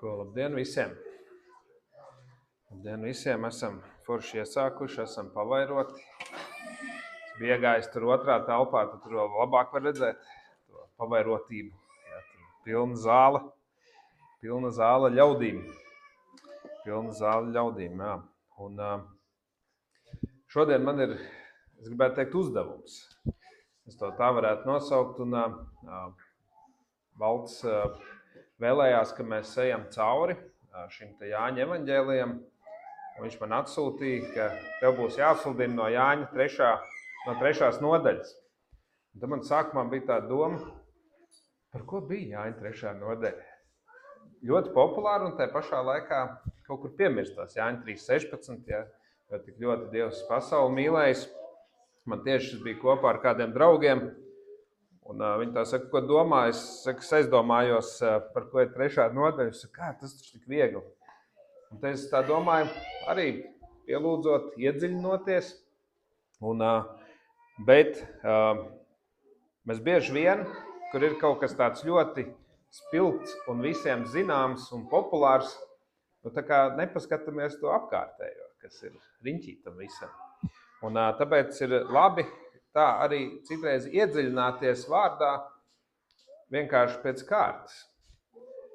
Labdien visiem! Labdien visiem! Esam forši iesākuši, esam pavairoti. Bija iegājis tur otrā telpā, tad tur vēl labāk var redzēt to pavairotību. Jā, tur pilna zāle ļaudīm. Jā. Un šodien man ir, es gribētu teikt, uzdevums. Es to tā varētu nosaukt, un Valds vēlējās, ka mēs ejam cauri šim te Jāņa evaņģēlijam. Viņš man atsūtīja, ka tev būs jāsludina no Jāņa trešās nodaļas. Un tad man sākumā bija tā doma, par ko bija Jāņa 3. nodaļa. Ļoti populāri un tajā pašā laikā kaut kur piemirstās Jāņa 3.16, ja, jo tik ļoti Dievs pasauli mīlējis. Man tieši šis bija kopā ar kādiem draugiem, un viņi tā saka, ko domā, es aizdomājos, par ko ir 3. nodaļa, es saku, kā tas taču tik viegli. Un te es tā domāju, arī pielūdzot, iedziļinoties, bet mēs bieži vien, kur ir kaut kas tāds ļoti spilgts un visiem zināms un populārs, nu tā kā nepaskatāmies to apkārtējo, kas ir riņķī tam visam. Un tāpēc ir labi tā arī citreiz iedziļināties vārdā vienkārši pēc kārtas.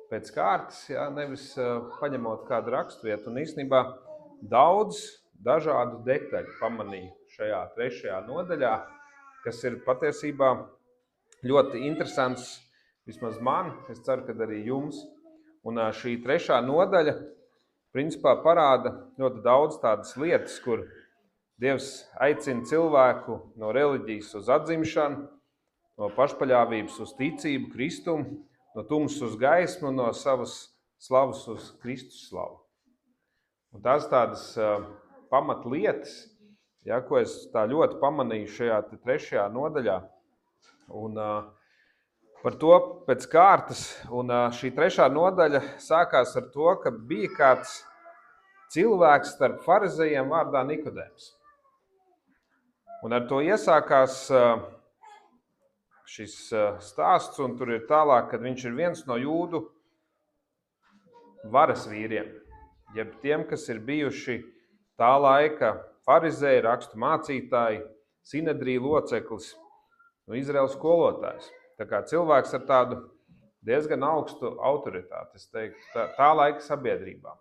Pēc kārtas, jā, nevis paņemot kādu raksturvietu. Un īstenībā daudz dažādu detaļu pamanīju šajā 3. nodaļā, kas ir patiesībā ļoti interesants, vismaz man, es ceru, ka arī jums. Un šī 3. nodaļa principā parāda ļoti daudz tādas lietas, kur Dievs aicina cilvēku no reliģijas uz atzimšanu, no pašpaļāvības uz ticību, kristumu, no tumsas uz gaismu, no savas slavas uz Kristus slavu. Un tās tādas pamatlietas, ja, ko es tā ļoti pamanīju šajā 3. nodaļā. Un par to pēc kārtas, un šī 3. nodaļa sākās ar to, ka bija kāds cilvēks starp farizejiem vārdā Nikodēms. Un ar to iesākās šis stāsts, un tur ir tālāk, kad viņš ir viens no jūdu varas vīriem, jeb tiem, kas ir bijuši tā laika farizēji, rakstu mācītāji, sinedrija loceklis, no Izraēlas skolotājs. Tā kā cilvēks ar tādu diezgan augstu autoritāti, es teiktu, tā laika sabiedrībā.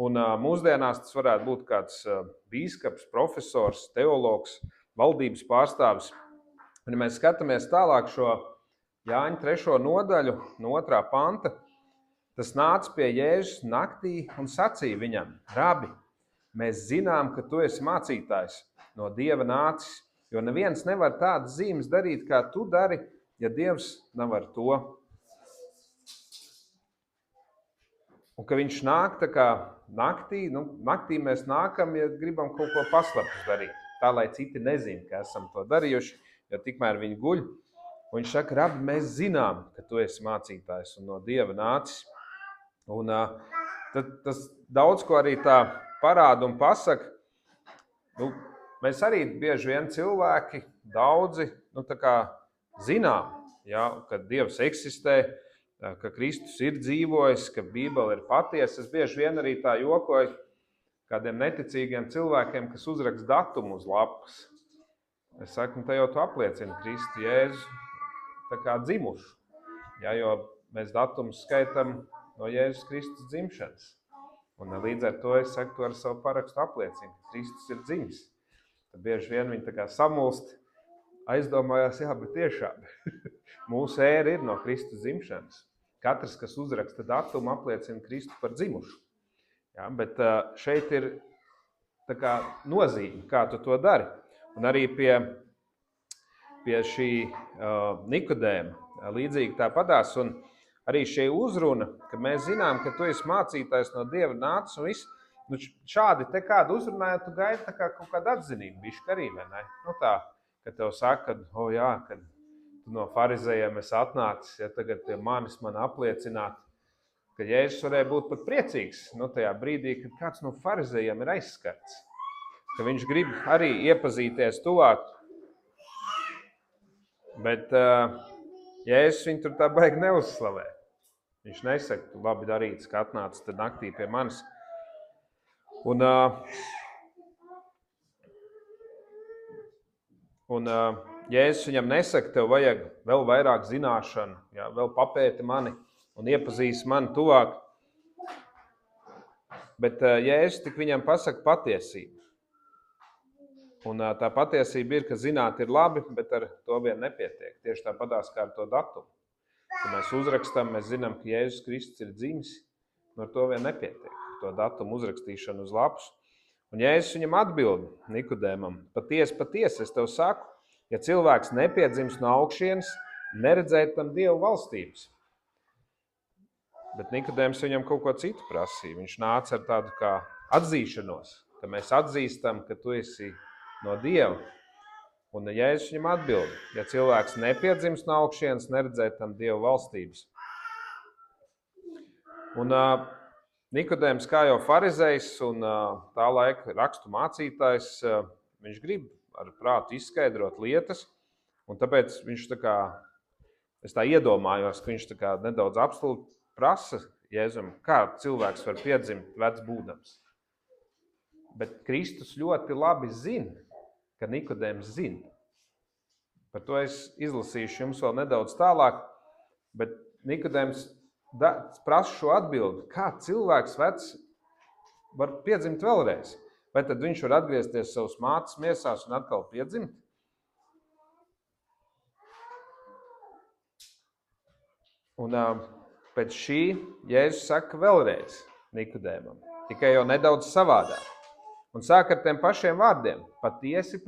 Un mūsdienās tas varētu būt kāds bīskaps, profesors, teologs, valdības pārstāvis. Un ja mēs skatāmies tālāk šo Jāņa 3. nodaļu no 2. panta, tas nāca pie Jēzus naktī un sacīja viņam, Rabi, mēs zinām, ka tu esi mācītājs no Dieva nācis, jo neviens nevar tādas zīmes darīt, kā tu dari, ja Dievs nav ar to. Un ka viņš nāk tā kā naktī mēs nākam, ja gribam kaut ko paslapus darīt, tā lai citi nezina, ka esam to darījuši, jo tikmēr viņi guļ. Un viņš saka, Rabi, mēs zinām, ka tu esi mācītājs un no Dieva nācis. Un tad tas daudz ko arī tā parāda un pasaka. Mēs arī bieži vien cilvēki, daudzi, tā kā zinām, ja, ka Dievs eksistē, ka Kristus ir dzīvojis, ka Bībele ir patiesa. Es bieži vien arī tā jokoju kādiem neticīgiem cilvēkiem, kas uzraksta datumu uz lapas. Es saku, te jau tu apliecini Kristu Jēzu tā kā dzimušu, ja, jo mēs datumus skaitam no Jēzus Kristus dzimšanas. Un līdz ar to es saku, tu ar savu parakstu apliecini, ka Kristus ir dzimis. Tad bieži vien viņi tā kā samulst, aizdomājās, jā, bet tiešām mūsu ēra ir no Kristus dzimšanas. Katrs, kas uzraksta datumu, apliecina Kristu par dzimušu. Ja, bet šeit ir tā kā nozīme, kā tu to dari. Un arī pie šī Nikodēma līdzīgi tā padās. Un arī šī uzruna, ka mēs zinām, ka tu esi mācītājs no Dieva nācis un viss. Šādi te kādu uzrunājot, tu gaidi tā kā kaut kādu atzinību, bišķi arī, vai ne? Tā, ka tev saka, kad tu no farizējiem esi atnācis, ja tagad pie manis man apliecināt, ka Jēzus varēja būt pat priecīgs tajā brīdī, kad kāds no farizējiem ir aizskarts. Ka viņš grib arī iepazīties tuvāk. Bet Jēzus viņu tur tā baigi neuzslavē. Viņš nesaka, tu labi darīts, ka atnāc te naktī pie manis. Un Jēzus viņam nesaka, tev vajag vēl vairāk zināšanu, jā, vēl papēti mani un iepazīsti mani tuvāk. Bet Jēzus tik viņam pasaka patiesību. Un tā patiesība ir, ka zināt ir labi, bet ar to vien nepietiek. Tieši tāpatās kā ar to datumu. Kad mēs uzrakstam, mēs zinām, ka Jēzus Kristus ir dzimis, un ar to vien nepietiek. To datumu uzrakstīšanu uz lapas. Un Jēzus viņam atbild Nikodēmam, patiesi, es tev saku, ja cilvēks nepiedzims no augšienes, neredzēt tam Dievu valstības. Bet Nikodēms viņam kaut ko citu prasīja. Viņš nāca ar tādu kā atzīšanos, ka mēs atzīstam, ka tu esi no Dieva. Un Jēzus viņam atbild, ja cilvēks nepiedzims no augšienes, neredzēt tam Dievu valstības. Un Nikodēms, kā jau farizejs un tā laika rakstu mācītājs, viņš grib ar prātu izskaidrot lietas, un tāpēc viņš es tā iedomājos, ka viņš nedaudz absolūti prasa Jēzum, kā cilvēks var piedzimt vecs būdams. Bet Kristus ļoti labi zina, ka Nikodēms zina. Par to es izlasīšu jums vēl nedaudz tālāk, bet Nikodēms prasa šo atbildi, kā cilvēks vecs var piedzimt vēlreiz. Vai tad viņš var atgriezties savas mātes miesās un atkal piedzimt? Un pēc šī Jēzus saka vēlreiz Nikodēmam, tikai jau nedaudz savādāk. Un sāk ar tiem pašiem vārdiem, patiesi,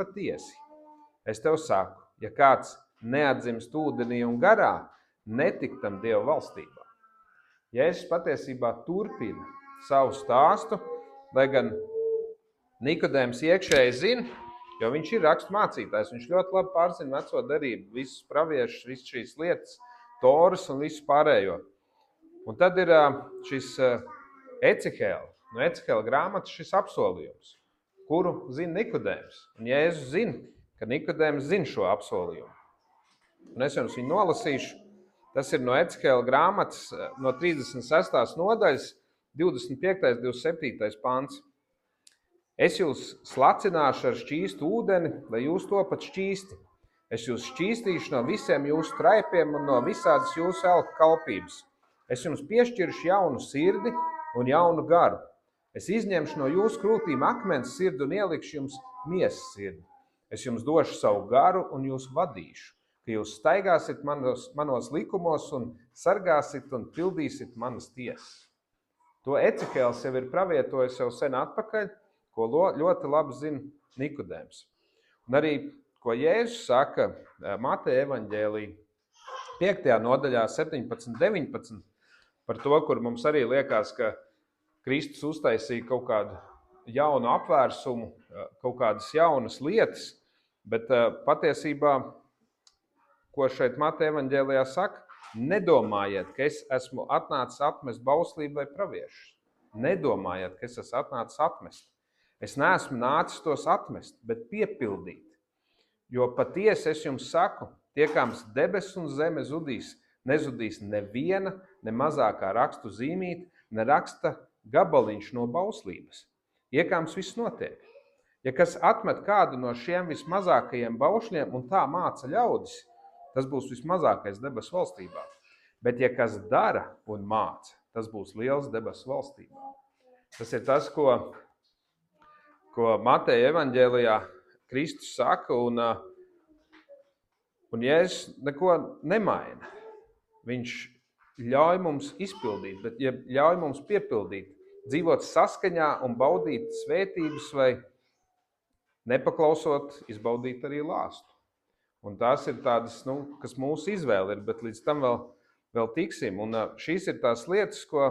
es tev saku, ja kāds neatdzimst ūdenī un garā, netiktam Dieva valstībā. Jēzus patiesībā turpina savu stāstu, lai gan Nikodēms iekšēji zina, jo viņš ir rakstu mācītājs, viņš ļoti labi pārzina veco darību, visus praviešus, visas šīs lietas, Toras un visu pārējo. Un tad ir šis no Ecehēla grāmatas šis apsolījums, kuru zina Nikodēms. Un Jēzus zina, ka Nikodēms zina šo apsolījumu. Un es jums viņu nolasīšu. Tas ir no Ecehēla grāmatas, no 36. nodaļas, 25. 27. pants. Es jūs slacināšu ar šķīstu ūdeni, lai jūs topat šķīsti. Es jūs šķīstīšu no visiem jūsu traipiem un no visādas jūsu elku kalpības. Es jums piešķiršu jaunu sirdi un jaunu garu. Es izņemšu no jūsu krūtīm akmens sirdi un ielikšu jums miesas sirdi. Es jums došu savu garu un jūs vadīšu, ka jūs staigāsit manos likumos un sargāsit un pildīsit manas tiesas. To Ecehēls jau ir pravietojis jau sen atpakaļ, ko ļoti labi zina Nikodēms. Un arī, ko Jēzus saka Mateja evaņģēlī 5. nodaļā 17-19 par to, kur mums arī liekas, ka Kristus uztaisīja kaut kādu jaunu apvērsumu, kaut kādas jaunas lietas, bet patiesībā, ko šeit Mateja evaņģēlijā saka, nedomājiet, ka es esmu atnācis atmest bauslību vai praviešus. Nedomājiet, ka es esmu atnācis atmest. Es neesmu nācis tos atmest, bet piepildīt. Jo patiesi es jums saku, tiekams debes un zeme nezudīs neviena, ne mazākā rakstu zīmīte, ne raksta gabaliņš no bauslības. Iekāms viss notiek. Ja kas atmet kādu no šiem vismazākajiem baušļiem un tā māca ļaudis, tas būs vismazākais debesu valstībā. Bet ja kas dara un māca, tas būs liels debesu valstībā. Tas ir tas, ko Mateja evaņģēlijā Kristus saka, un Jēzus neko nemaina. Viņš ļauj mums izpildīt, bet ja ļauj mums piepildīt, dzīvot saskaņā un baudīt svētības vai nepaklausot, izbaudīt arī lāstu. Un tās ir tādas, kas mūsu izvēle ir, bet līdz tam vēl tiksim. Un šīs ir tās lietas, ko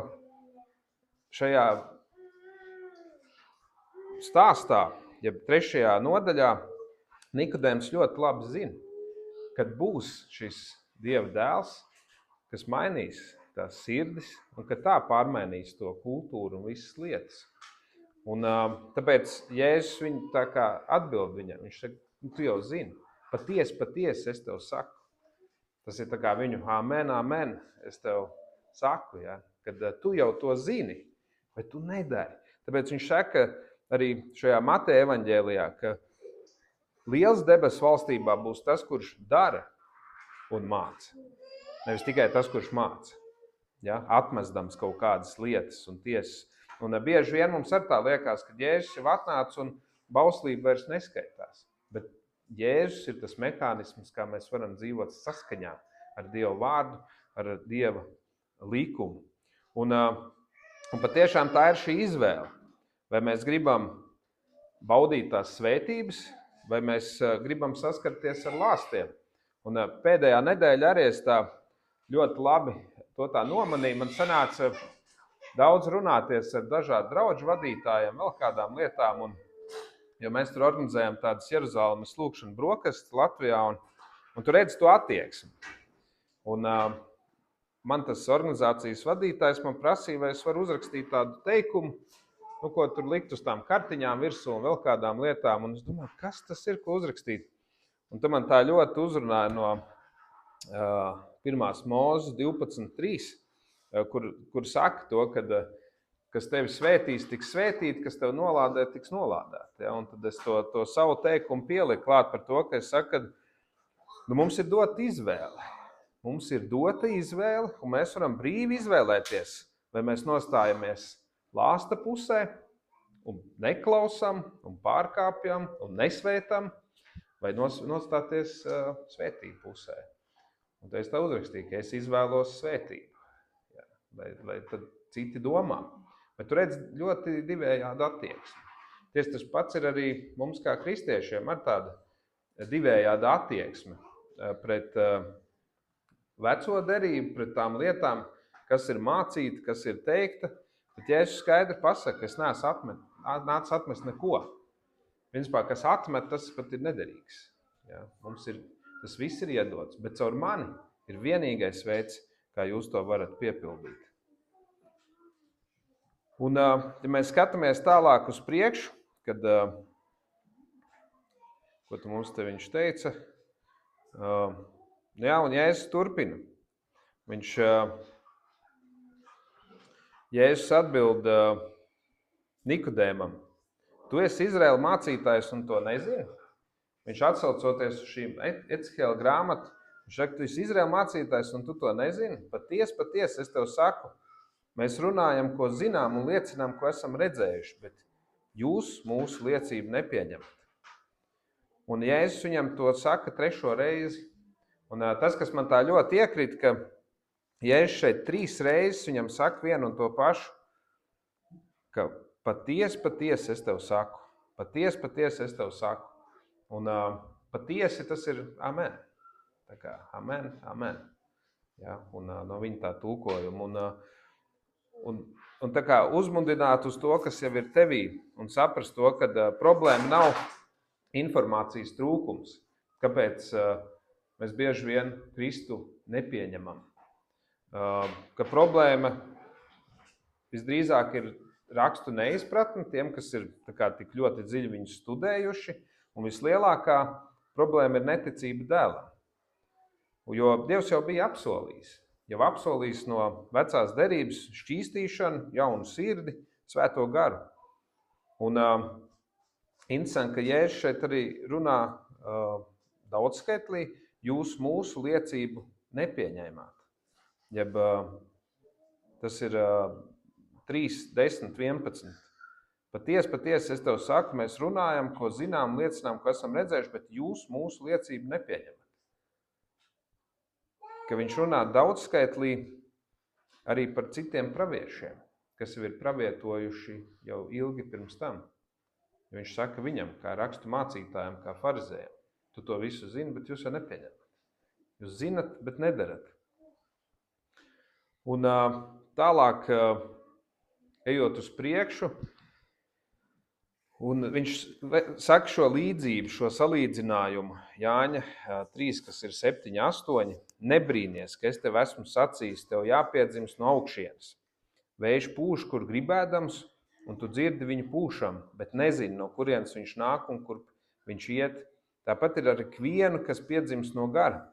šajā stāstā, ja 3. nodaļā, Nikodēms ļoti labi zina, kad būs šis Dieva dēls, kas mainīs tās sirdis un ka tā pārmainīs to kultūru un visas lietas. Un tāpēc Jēzus viņu tā kā atbild viņam. Viņš saka, tu jau zini, patiesi es tev saku. Tas ir tā kā viņu amen, es tev saku, ja, kad tu jau to zini, bet tu nedari. Tāpēc viņš saka arī šajā Mateja evaņģēlijā, ka liels debesu valstībā būs tas, kurš dara un māca. Nevis tikai tas, kurš māca. Ja, atmestams kaut kādas lietas un tiesas. Un bieži vien mums ar tā liekas, ka Jēzus jau atnāca un bauslība vairs neskaitās. Bet Jēzus ir tas mehānisms, kā mēs varam dzīvot saskaņā ar Dieva vārdu, ar Dieva likumu. Un patiešām tā ir šī izvēle. Vai mēs gribam baudīt tās svētības, vai mēs gribam saskarties ar lāstiem. Un pēdējā nedēļa arī es tā ļoti labi to tā nomanīju. Man sanāca daudz runāties ar dažādu draudžu vadītājiem, vēl kādām lietām. Jo mēs tur organizējam tādas Jeruzalemes lūkšanu brokastis Latvijā, un tur redz to attieksmi. Un man tas organizācijas vadītājs man prasīja, vai es varu uzrakstīt tādu teikumu, ko tur likt uz tām kartiņām virsū un vēl kādām lietām. Un es domāju, kas tas ir, ko uzrakstīt? Un tad man tā ļoti uzrunāja no 1. Mūzes 12.3, kur saka to, kad kas tevi svētīs, tiks svētīt, kas tevi nolādē, tiks nolādēt. Ja? Un tad es to savu teikumu pieliku klāt par to, ka es saku, ka mums ir dota izvēle. Mums ir dota izvēle, un mēs varam brīvi izvēlēties, vai mēs nostājamies lāsta pusē un neklausam, un pārkāpjam, un nesvētam, vai nostāties svētību pusē. Un tad es tā uzrakstīju, ka es izvēlos svētību, ja, lai tad citi domā. Bet tu redz ļoti divējādu attieksmi. Tieši tas pats ir arī mums kā kristiešiem ar tādu divējādu attieksmi pret veco derību, pret tām lietām, kas ir mācīta, kas ir teikta. Bet Jēzus skaidri pasaka, ka es neesmu nācis atmest neko. Principā, kas atmet, tas pat ir nederīgs. Ja? Tas viss ir iedots, bet caur mani ir vienīgais veids, kā jūs to varat piepildīt. Un, ja mēs skatāmies tālāk uz priekšu, kad, ko tu mums te viņš teica, jā, un Jēzus turpina. Jēzus atbild Nikodēmam, tu esi Izraēla mācītājs un to nezini? Viņš atsaucoties uz šīm Ecehēla grāmatu, viņš saka, tu esi Izraēla mācītājs un tu to nezini? Patiesi, es tev saku, mēs runājam, ko zinām un liecinām, ko esam redzējuši, bet jūs mūsu liecību nepieņemat. Un Jēzus viņam to saka 3. reizi. Un tas, kas man tā ļoti iekrīt, ka Jēzus šeit 3 reizes viņam saka vienu un to pašu, ka patiesi es tev saku. Patiesi es tev saku. Un patiesi tas ir amen. Tā kā amen, amen. Ja, un no viņa tā tulkojuma. Un tā kā uzmundināt uz to, kas jau ir tevī, un saprast to, ka problēma nav informācijas trūkums. Kāpēc mēs bieži vien Kristu nepieņemam? Ka problēma visdrīzāk ir rakstu neizpratni tiem, kas ir tā kā tik ļoti dziļi viņus studējuši, un vislielākā problēma ir neticība dēlam. Jo Dievs jau bija apsolījis. Jau apsolījis no vecās derības šķīstīšanu, jaunu sirdi, svēto garu. Un interesanti, ka Jēzus šeit arī runā daudzskaitlī, jūs mūsu liecību nepieņēmāt. Jeb tas ir 3, 10, 11. Patiesi, es tev saku, mēs runājam, ko zinām, liecinām, ko esam redzējuši, bet jūs mūsu liecību nepieņemat. Ka viņš runā daudzskaitlī arī par citiem praviešiem, kas jau ir pravietojuši jau ilgi pirms tam. Viņš saka viņam, kā rakstu mācītājiem, kā farizējiem, tu to visu zini, bet jūs jau nepieņemat. Jūs zinat, bet nedarat. Un tālāk, ejot uz priekšu, un viņš saka šo līdzību, šo salīdzinājumu Jāņa 3, kas ir 7, 8. Nebrīnies, ka es tev esmu sacījis, tev jāpiedzimst no augšienes. Vējš pūš, kur gribēdams, un tu dzirdi viņu pūšam, bet nezini, no kurienes viņš nāk un kur viņš iet. Tāpat ir ar ikvienu, kas piedzimst no gara.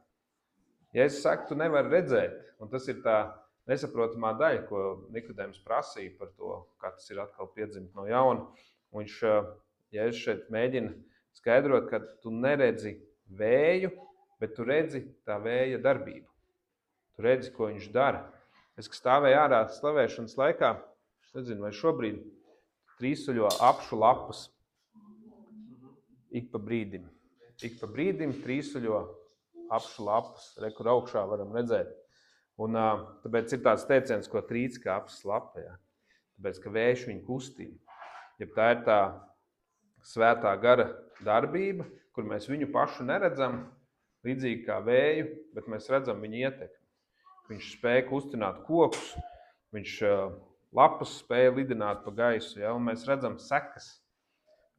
Ja es saku, tu nevari redzēt, un tas ir tā nesaprotamā daļa, ko Nikodēms prasīja par to, kā tas ir atkal piedzimt no jauna. Viņš, Jēzus šeit mēģina skaidrot, ka tu neredzi vēju, bet tu redzi tā vēja darbību. Tu redzi, ko viņš dara. Es, ka stāvēju ārā slavēšanas laikā, es nezinu, vai šobrīd trīsuļo apšu lapas ik pa brīdim. Ik pa brīdim trīsuļo apšu lapas, kur augšā varam redzēt. Un tāpēc ir tāds teiciens, ko trīc kā apsas lapa, jā. Tāpēc, ka vējš viņu kustina. Ja tā ir tā svētā gara darbība, kur mēs viņu pašu neredzam, līdzīgi kā vēju, bet mēs redzam viņu ietekmi. Viņš spēja kustināt kokus, viņš lapas spēja lidināt pa gaisu, ja, un mēs redzam sekas.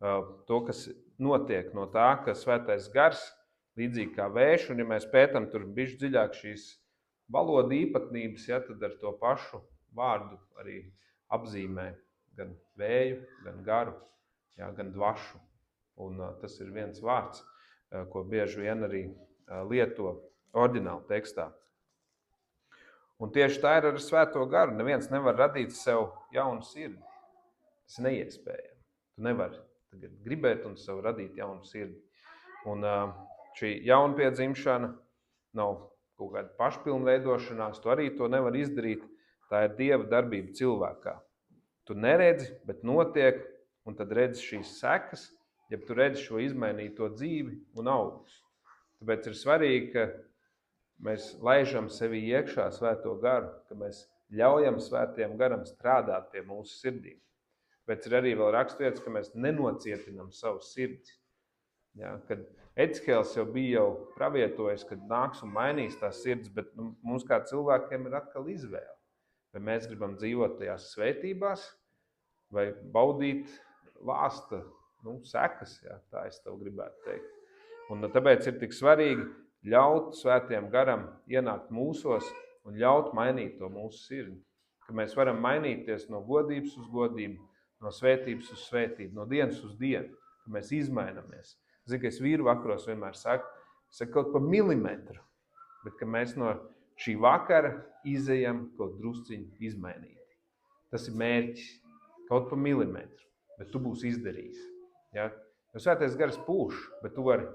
To, kas notiek no tā, ka svētais gars, līdzīgi kā vējš, un ja mēs pētam tur bišķi dziļāk šīs valoda īpatnības, ja, tad ar to pašu vārdu arī apzīmē gan vēju, gan garu, ja, gan dvašu. Un tas ir viens vārds, ko bieži vien arī lieto oriģināla tekstā. Un tieši tā ir ar svēto garu. Neviens nevar radīt sev jaunu sirdi. Tas ir neiespējami. Tu nevari tagad gribēt un sev radīt jaunu sirdi. Un šī jaunpiedzimšana nav kaut kāda pašpilnveidošanās, tu arī to nevar izdarīt. Tā ir Dieva darbība cilvēkā. Tu neredzi, bet notiek, un tad redzi šīs sekas, ja tu redzi šo izmainīto dzīvi un augus. Tāpēc ir svarīgi, ka mēs laižam sevi iekšā svēto garu, ka mēs ļaujam svētajam garam strādāt pie mūsu sirdīm. Tāpēc ir arī vēl raksturvietas, ka mēs nenocietinam savu sirdi. Ja, kad Ecihēls jau bija pravietojis, kad nāks un mainīs tās sirds, bet mums kā cilvēkiem ir atkal izvēle. Vai mēs gribam dzīvot tajās svētībās, vai baudīt lāsta sekas, ja, tā es tev gribētu teikt. Un tāpēc ir tik svarīgi ļaut svētajam garam ienākt mūsos un ļaut mainīt to mūsu sirdi. Ka mēs varam mainīties no godības uz godību, no svētības uz svētību, no dienas uz dienu, ka mēs izmainamies. Zinu, ka es vīru vakaros vienmēr saku kaut pa milimetru, bet ka mēs no šī vakara izejam kaut drusciņu izmainīti. Tas ir mērķis, kaut pa milimetru, bet tu būsi izdarījis. Ja? Jo svētais gars pūš, bet tu vari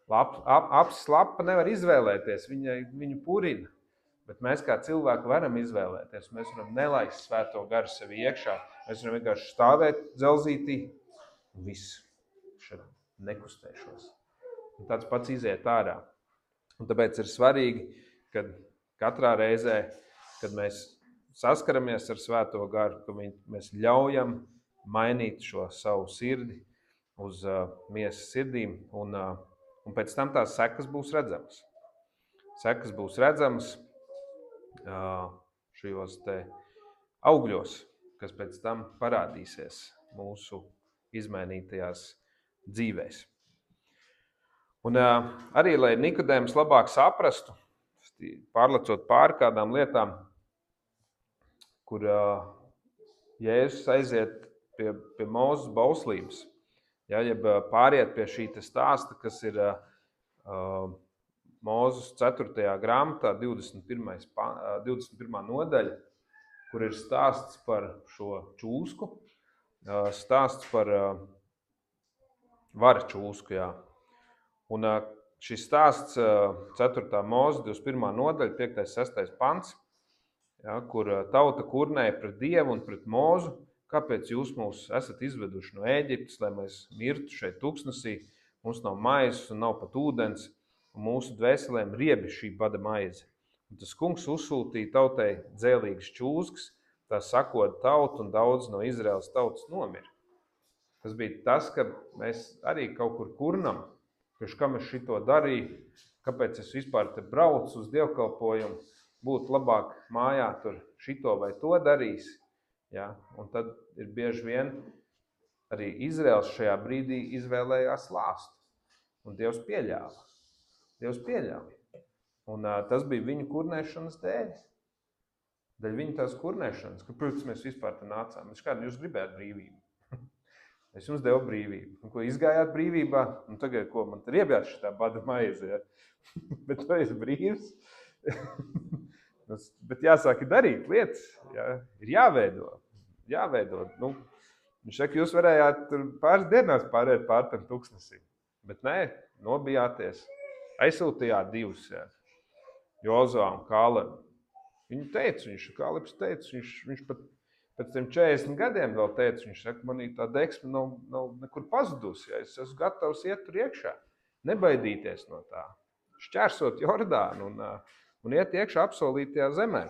apsas lapa nevar izvēlēties, viņu purina. Bet mēs kā cilvēki varam izvēlēties, mēs varam nelaist svēto garu sevi iekšā, mēs varam vienkārši stāvēt dzelzītī un viss, šeit nekustēšos. Un tāds pats iziet ārā. Un tāpēc ir svarīgi, kad katrā reizē, kad mēs saskaramies ar svēto garu, ka mēs ļaujam mainīt šo savu sirdi uz miesas sirdīm, un pēc tam tās sekas būs redzamas. Sekas būs redzamas šajos te augļos, kas pēc tam parādīsies mūsu izmainītajās dzīvēs. Un arī, lai Nikodēms labāk saprastu, pārlecot pāri kādām lietām, kur Jēzus aiziet pie Mūzes bauslības, ja, jeb pāriet pie šī stāsta, kas ir Mūzes 4. grāmatā, 21. nodaļa, kur ir stāsts par šo čūsku, stāsts par vara čūsku, jā. Un šis stāsts 4. Mūze, 21. nodaļa, 5. 6. pants, jā, kur tauta kurnēja pret Dievu un pret Mūzu, kāpēc jūs mūs esat izveduši no Ēģiptes, lai mēs mirtu šeit tuksnesī, mums nav maizes un nav pat ūdens, un mūsu dvēselēm riebi šī bada maize. Un tas kungs uzsūtīja tautai dzēlīgas čūskas, tā sakot tautu, un daudz no Izraēlas tautas nomira. Tas bija tas, ka mēs arī kaut kur kurnam, priekš kam es šito darīju, kāpēc es vispār te braucu uz dievkalpojumu, būtu labāk mājā tur šito vai to darīs. Ja? Un tad ir bieži vien arī Izraēls šajā brīdī izvēlējās lāstu. Un Dievs pieļāva. Un tas bija viņu kurnēšanas dēļ. Dēļ viņu tās kurnēšanas, kāpēc mēs vispār te nācām. Kādu jūs gribētu brīvību? Es jums devu brīvību. Un ko izgājāt brīvībā? Un tagad, ko man te riebjās šitā bada maize, ja? Bet tu esi brīvs. Bet jāsāk darīt lietas, ir jāveido. Nu, viņš saka, jūs varējāt pāris dienās pāriet pār tam tūkstnesim, bet nē, nobijāties. Aizsūtījāt divus, Jozua un Kālebu. Viņu teica, Kālebs teica, viņš pat pēc tiem 40 gadiem vēl teica, viņš saka, manī tā deksme nav nekur pazudusi, es esmu gatavs iet tur iekšā, nebaidīties no tā, šķērsot Jordānu un iet iekšā apsolītajā zemē.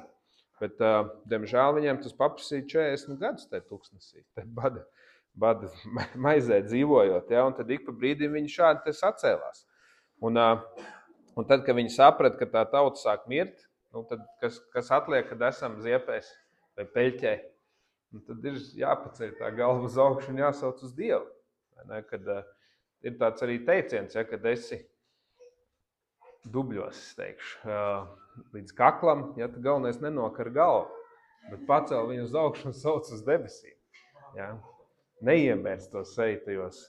Bet, diemžēl, viņiem tas paprasīja 40 gadus tajā tūkstnesī, bada maizē dzīvojot, un tad ik pa brīdim viņi šādi te sacēlās. Un tad, kad viņi saprata, ka tā tauta sāk mirt, tad kas atliek, kad esam ziepēs vai peļķē, tad ir jāpaceļ tā galva uz augšu un jāsauc uz Dievu. Kad ir tāds arī teiciens, kad esi dubļos, es teikšu, līdz kaklam, tad galvenais nenokar galvu, bet pacēl viņu uz augšu un sauc uz debesīm. Neiemērst to seju tajos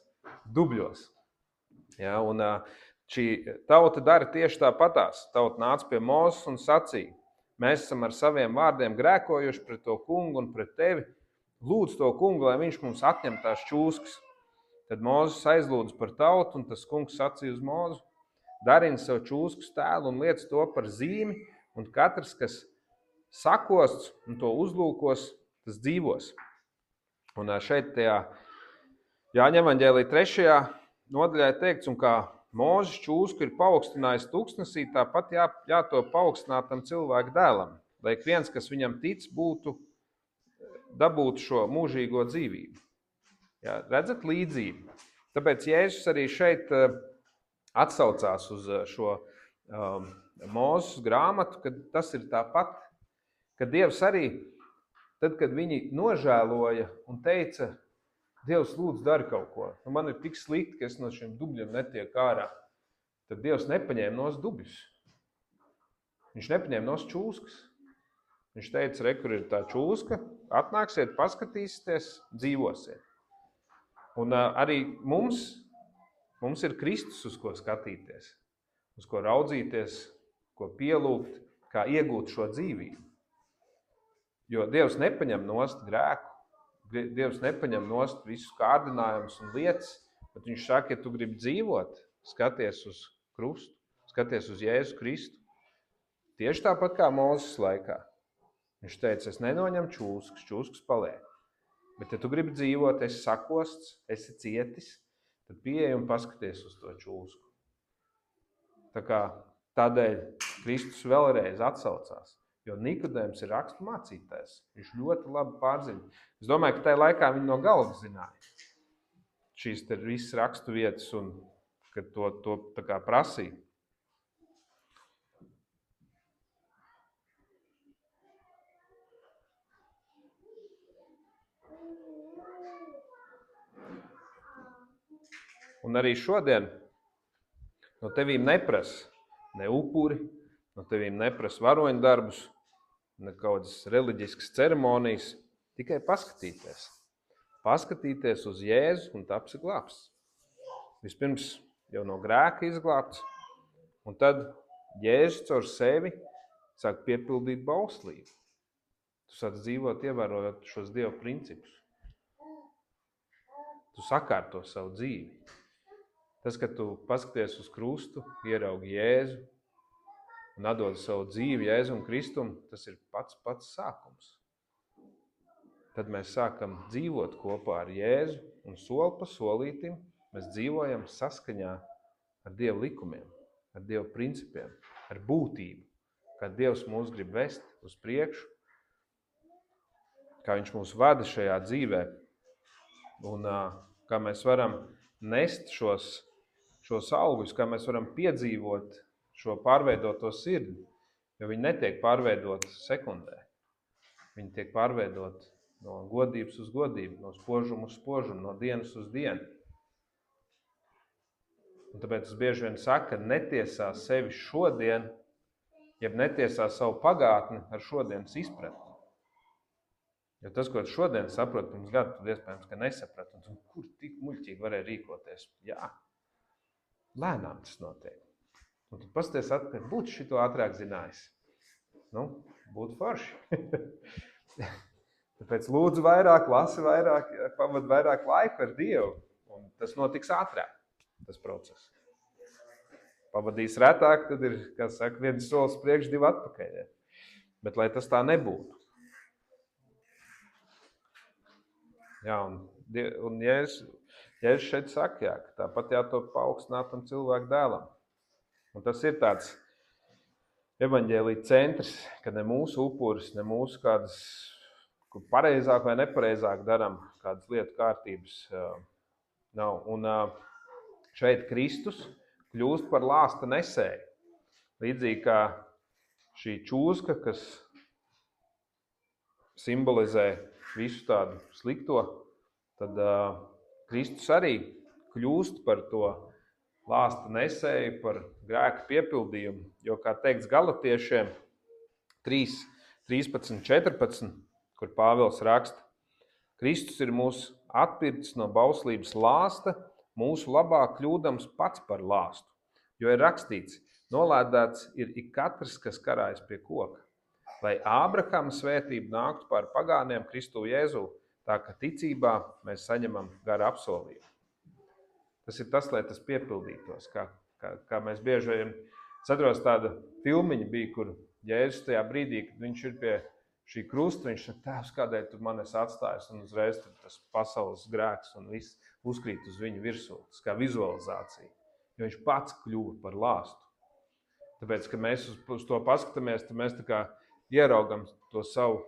dubļos. Un šī tauta dara tieši tāpatās. Tauta nāca pie Mūzes un sacīja, mēs esam ar saviem vārdiem grēkojuši pret to kungu un pret tevi. Lūdz to kungu, lai viņš mums atņem tās čūskas. Tad Mūzes aizlūdz par tautu, un tas kungs sacīja uz Mūzu, darini sev čūskas tēlu un liec to par zīmi, un katrs, kas sakosts un to uzlūkos, tas dzīvos. Un šeit tajā Jāņa evaņģēlija 3. nodaļā teikts, un kā Mūzes čūsku ir paaugstinājis tūkstnesī, tāpat jātop paaugstinātam cilvēku dēlam, lai ik viens, kas viņam tic, dabūtu šo mūžīgo dzīvību. Redzat līdzību? Tāpēc Jēzus arī šeit atsaucās uz šo Mūzes grāmatu, kad tas ir tāpat, ka Dievs arī, tad, kad viņi nožēloja un teica, Dievs lūdzu dari kaut ko, man ir tik slikti, ka es no šiem dubļiem netiek ārā, tad Dievs nepaņēma nos dubļus. Viņš nepaņēma nos čūskas. Viņš teica, kur ir tā čūska, atnāksiet, paskatīsieties, dzīvosiet. Un arī mums ir Kristus, uz ko skatīties, uz ko raudzīties, ko pielūgt, kā iegūt šo dzīvību. Jo Dievs nepaņem nost grēku, Dievs nepaņem nost visus kārdinājumus un lietas, bet viņš saka, ja tu gribi dzīvot, skaties uz krustu, skaties uz Jēzu Kristu. Tieši tāpat kā Mūzes laikā. Viņš teica, es nenoņem čūskas paliek. Bet ja tu gribi dzīvot, esi sakosts, esi cietis, tad pieej un paskaties uz to čūsku. Tādēļ Kristus vēlreiz atsaucās. Jo Nikodēms ir rakstu mācītājs. Viņš ļoti labi pārzina. Es domāju, ka tajā laikā viņi no galvas zināja šīs te visas rakstu vietas un kad to tā kā prasīja. Un arī šodien no tevīm neprasa ne upuri, no tevīm neprasa varoņu darbus, ne kādas reliģiskas ceremonijas, tikai paskatīties. Paskatīties uz Jēzu un tapsi glābs. Vispirms jau no grēka izglābts, un tad Jēzus caur sevi sāk piepildīt bauslību. Tu sāc dzīvot, ievērojot šos Dieva principus. Tu sakārto savu dzīvi. Tas, ka tu paskaties uz krustu, ieraugi Jēzu un atdod savu dzīvi Jēzum Kristum, tas ir pats sākums. Tad mēs sākam dzīvot kopā ar Jēzu un soli pa solītim mēs dzīvojam saskaņā ar Dieva likumiem, ar Dieva principiem, ar būtību, kā Dievs mūs grib vest uz priekšu, kā Viņš mūs vada šajā dzīvē un kā mēs varam nest šos augus, kā mēs varam piedzīvot šo pārveidoto sirdi, jo viņi netiek pārveidoti sekundē. Viņi tiek pārveidoti no godības uz godību, no spožuma uz spožumu, no dienas uz dienu. Un tāpēc es bieži vien saku, ka netiesā sevi šodien, jeb netiesā savu pagātni ar šodienas izpratni. Jo tas, ko šodien saprot pirms gadu, tad iespējams, ka nesaprat. Un kur tik muļķīgi varēja rīkoties? Jā, lēnām tas notiek. Un tad pasties atpakaļ, būtu šito ātrāk zinājis. būtu forši. Tāpēc lūdzu vairāk, lasi vairāk, pavadi vairāk laika ar Dievu. Un tas notiks ātrāk, tas process. Pavadīs retāk, tad ir, kā saka, viens solis priekš, 2 atpakaļ. Ja? Bet lai tas tā nebūtu. Jā, un Jēzus šeit saka, jā, ka tāpat jātop paaugstinātam cilvēku dēlam. Un tas ir tāds evaņģēlija centrs, ka ne mūsu upuris, ne mūsu kādas pareizāk vai nepareizāk daram, kādas lietu kārtības nav. Un šeit Kristus kļūst par lāsta nesēju. Līdzīgi kā šī čūska, kas simbolizē visu tādu slikto, tad Kristus arī kļūst par to lāsta nesēju, par grēka piepildījumu. Jo, kā teikts Galatiešiem 3, 13, 14, kur Pāvils raksta, Kristus ir mūs atpircis no bauslības lāsta, mūsu labā kļūdams pats par lāstu. Jo ir rakstīts, nolādēts ir ik katrs, kas karājas pie koka. Lai Ābrahama svētība nāktu pār pagāniem Kristu Jēzu, tā ka ticībā mēs saņemam gara apsolījumu. Tas ir tas, lai tas piepildītos, kā mēs bieži vien atceros tāda filmiņa bija, kur Jēzus tajā brīdī, kad viņš ir pie šī krusta, viņš saka, Tēvs, kādēļ tu man esi atstājis, un uzreiz tas pasaules grēks un viss uzkrīt uz viņu virsū, tas kā vizualizācija, jo viņš pats kļuva par lāstu. Tāpēc, ka mēs uz to paskatāmies, tad mēs tā kā ieraugam to savu,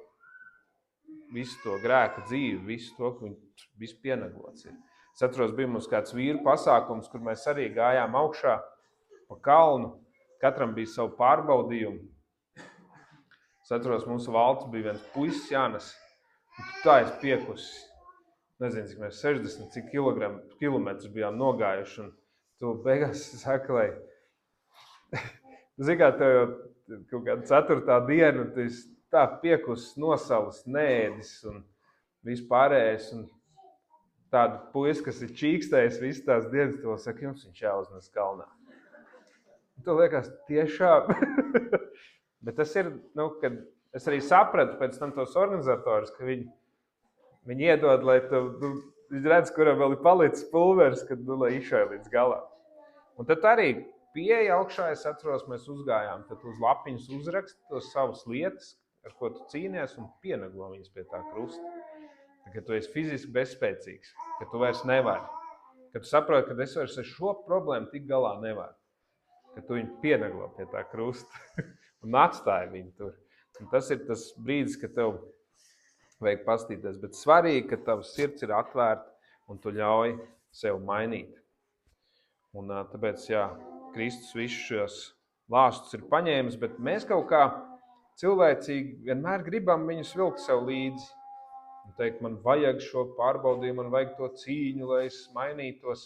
visu to grēka dzīvi, visu to, ka viņš pienaglots ir. Es atceros, bija mums kāds vīru pasākums, kur mēs arī gājām augšā pa kalnu, katram bija savu pārbaudījumu. Es atceros, mūsu valsts bija viens puisis Jānis, un tā es piekusi, nezinu, cik mēs 60, cik kilometrus bijām nogājuši, un tu beigās saka, lai, zini kā, tev jau kaut kāda 4. diena, un tu esi tā piekusi, nosalis, neēdis un vispārējais, un tādu puisi, kas ir čīkstējis visas tās dienas, to saka, jums viņš jāuznes kalnā. Un tu liekas, tiešām. Bet tas ir, kad es arī sapratu pēc tam tos organizatorus, ka viņi iedod, lai viņi redz, kuram vēl ir palicis pulveris, kad, lai išai līdz galā. Un tad arī pieeja augšā, es atceros, mēs uzgājām, tad uz lapiņas uzrakst tos savas lietas, ar ko tu cīnies, un pienaglo viņas pie tā krusta. Ka tu esi fiziski bezspēcīgs, ka tu vairs nevari. Ka tu saproti, ka es vairs ar šo problēmu tik galā nevaru. Ka tu viņu pienaglo pie tā krusta un atstāji viņu tur. Un tas ir tas brīdis, kad tev vajag pastīties. Bet svarīgi, ka tavs sirds ir atvērta un tu ļauj sev mainīt. Un tāpēc, jā, Kristus visus šos lāstus ir paņēmis, bet mēs kaut kā cilvēcīgi vienmēr gribam viņus vilkt sev līdzi. Un teikt, man vajag šo pārbaudījumu, man vajag to cīņu, lai es mainītos.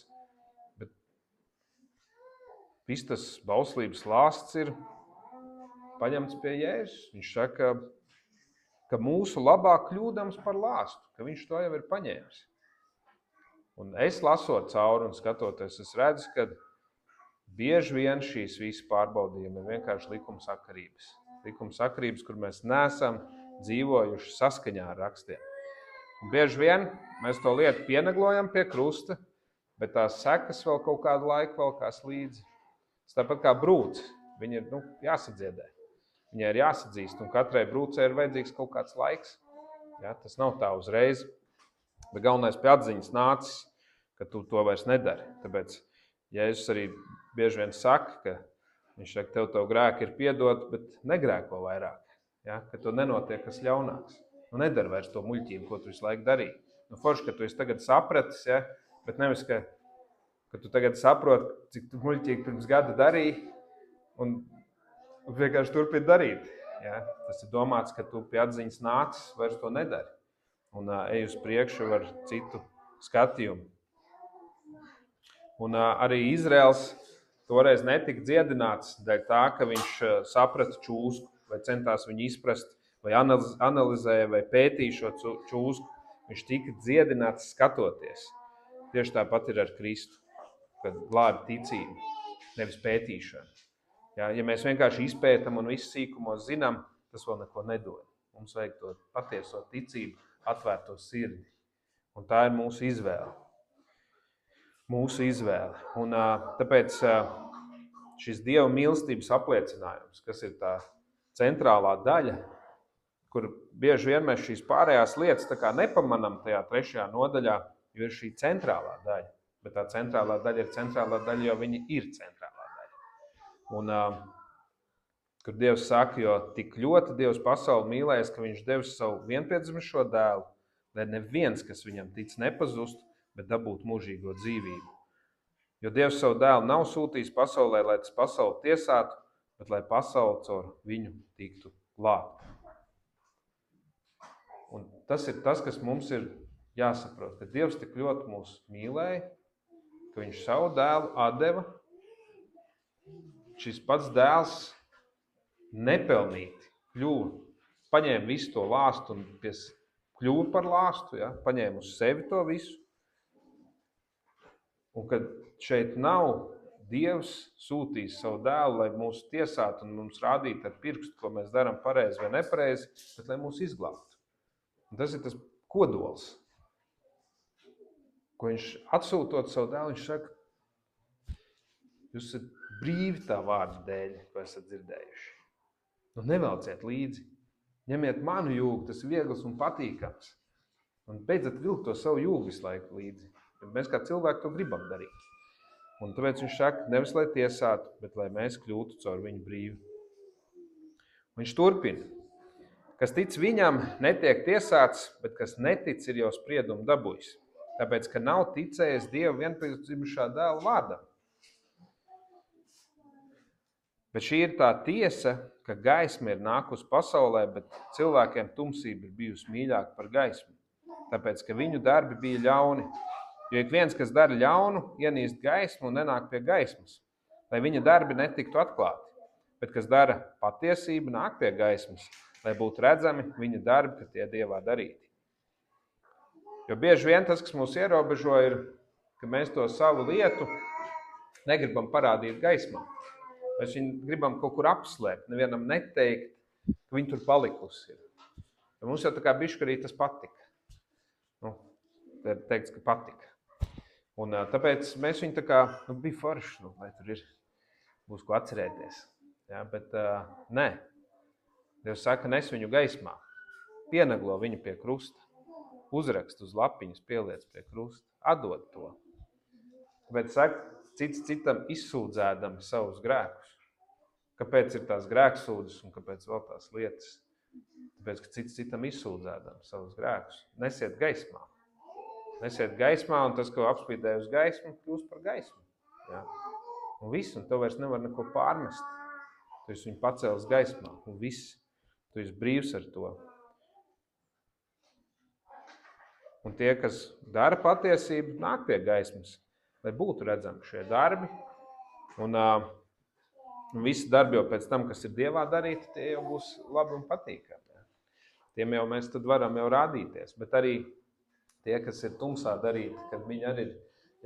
Bet viss tas bauslības lāsts ir paņemts pie Jēzus. Viņš saka, ka mūsu labā kļūdams par lāstu, ka viņš to jau ir paņēmis. Un es lasot cauri un skatoties, es redzu, ka bieži vien šīs visas pārbaudījumi ir vienkārši likumsakarības. Likumsakarības, kur mēs neesam dzīvojuši saskaņā ar rakstiem. Un bieži vien mēs to lietu pieneglojam pie krusta, bet tās sekas vēl kaut kādu laiku valkās līdzi. Tas tāpat kā brūce, viņa ir jāsadziedē, viņai ir jāsadzīst, un katrai brūcei ir vajadzīgs kaut kāds laiks. Ja, tas nav tā uzreiz, bet galvenais pie atziņas nācis, ka tu to vairs nedari. Tāpēc Jēzus arī bieži vien saka, ka viņš saka, tev grēki ir piedot, bet negrēko vairāk, ja, ka to nenotiek kas ļaunāks. Nedari vairs to muļķību, ko tu visu laiku darīji. Forši, ka tu esi tagad sapratis, ja? Bet nevis, ka tu tagad saproti, cik tu muļķīgi pirms gada darīji un vienkārši turpini darīt. Ja? Tas ir domāts, ka tu pie atziņas nācis, vairs to nedari. Un ej uz priekšu ar citu skatījumu. Un arī Izraels toreiz netika dziedināts dēļ tā, ka viņš saprata čūsku vai centās viņu izprast, vai analizēja, vai pētīja šo čūsku, viņš tika dziedināts skatoties. Tieši tāpat ir ar Kristu, kad glābi ticību, nevis pētīšanu. Ja mēs vienkārši izpētam un visu sīkumos zinām, tas vēl neko nedod. Mums vajag to patieso ticību, atvērto sirdi. Un tā ir mūsu izvēle. Mūsu izvēle. Un tāpēc šis Dieva mīlestības apliecinājums, kas ir tā centrālā daļa, kur bieži vien mēs šīs pārējās lietas tā kā nepamanam tajā 3. nodaļā, jo ir šī centrālā daļa. Bet tā centrālā daļa ir centrālā daļa, jo viņa ir centrālā daļa. Un kur Dievs saka, jo tik ļoti Dievs pasauli mīlēs, ka viņš devis savu vienpiedzimušo dēlu, lai neviens, kas viņam tic, nepazust, bet dabūt mūžīgo dzīvību. Jo Dievs savu dēlu nav sūtījis pasaulē, lai tas pasauli tiesātu, bet lai pasauli caur viņu tiktu glābta. Un tas ir tas, kas mums ir jāsaprot, ka Dievs tik ļoti mūs mīlēja, ka viņš savu dēlu atdeva. Šis pats dēls nepelnīti paņēma visu to lāstu un kļuva par lāstu, ja? Paņēma uz sevi to visu. Un kad šeit nav Dievs sūtījis savu dēlu, lai mūs tiesātu un mums rādītu ar pirkstu, ko mēs darām pareizi vai nepareizi, bet lai mūs izglābtu. Un tas ir tas kodols, ko viņš atsūtot savu dēlu, viņš saka, jūs esat brīvi tā vārda dēļ, ko esat dzirdējuši. Nu, nevelciet līdzi. Ņemiet manu jūgu, tas ir viegls un patīkams. Un beidzat vilkt to savu jūgu visu laiku līdzi. Mēs kā cilvēki to gribam darīt. Un tāpēc viņš saka, nevis lai tiesātu, bet lai mēs kļūtu caur viņu brīvi. Viņš turpina. Kas tic viņam, netiek tiesāts, bet kas netic, ir jau spriedumu dabūjis. Tāpēc, ka nav ticējis Dieva vienpiedzimušā dēla vārdam. Bet šī ir tā tiesa, ka gaisma ir nākusi pasaulē, bet cilvēkiem tumsība ir bijusi mīļāka par gaismu. Tāpēc, ka viņu darbi bija ļauni. Jo ik viens, kas dara ļaunu, ienīst gaismu un nenāk pie gaismas, lai viņa darbi netiktu atklāti. Bet, kas dara patiesību, nāk pie gaismas, lai būtu redzami viņa darbi, ka tie Dievā darīti. Jo bieži vien tas, kas mūs ierobežo, ir, ka mēs to savu lietu negribam parādīt gaismā. Mēs viņu gribam kaut kur apslēpt, nevienam neteikt, ka viņa tur palikusi ir. Jo mums jau tā kā bišķi tas patika. Nu, tā ir teikts, ka patika. Un tāpēc mēs viņu tā kā, bija forši, lai tur ir, būs ko atcerēties. Ja, bet nē. Dievs saka, nes viņu gaismā, pienaglo viņu pie krusta, uzrakst uz lapiņas, pieliec pie krusta, atdod to. Tāpēc saka, cits citam izsūdzēdami savus grēkus. Kāpēc ir tās grēksūdzes un kāpēc vēl tās lietas? Tāpēc, ka cits citam izsūdzēdami savus grēkus. Nesiet gaismā. Nesiet gaismā, un tas, ko apspīdē uz gaismu, kļūst par gaismu. Ja? Un viss, un to vairs nevar neko pārmest. Tu esi viņu pacēlis gaismā, un viss. Tu esi brīvs ar to. Un tie, kas dara patiesību, nāk pie gaismas, lai būtu redzami šie darbi. Un visi darbi jau pēc tam, kas ir Dievā darīti, tie jau būs labi un patīkami. Tiem jau mēs tad varam jau rādīties. Bet arī tie, kas ir tumsā darīti, kad viņi arī ir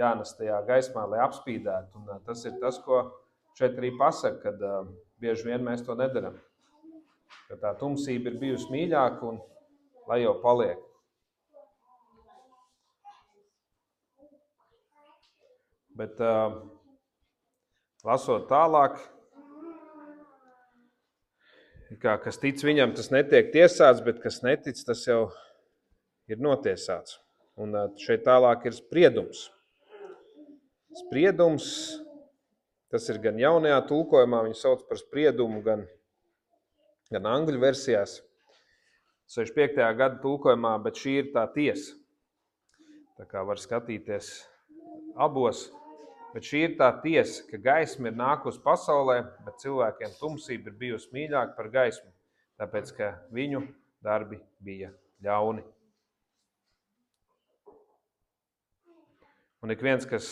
jānes tajā gaismā, lai apspīdētu. Un tas ir tas, ko šeit arī pasaka, kad bieži vien mēs to nedaram. Ka tā tumsība ir bijusi mīļāka un lai jau paliek. Bet lasot tālāk, kas tic viņam, tas netiek tiesāts, bet kas netic, tas jau ir notiesāts. Un šeit tālāk ir spriedums. Spriedums, tas ir gan jaunajā tulkojumā, viņu sauc par spriedumu, gan angļu versijās, 65. gada tulkojumā, bet šī ir tā tiesa. Tā kā var skatīties abos, bet šī ir tā tiesa, ka gaisma ir nākusi pasaulē, bet cilvēkiem tumsība ir bijusi mīļāka par gaismu, tāpēc, ka viņu darbi bija ļauni. Un ik viens, kas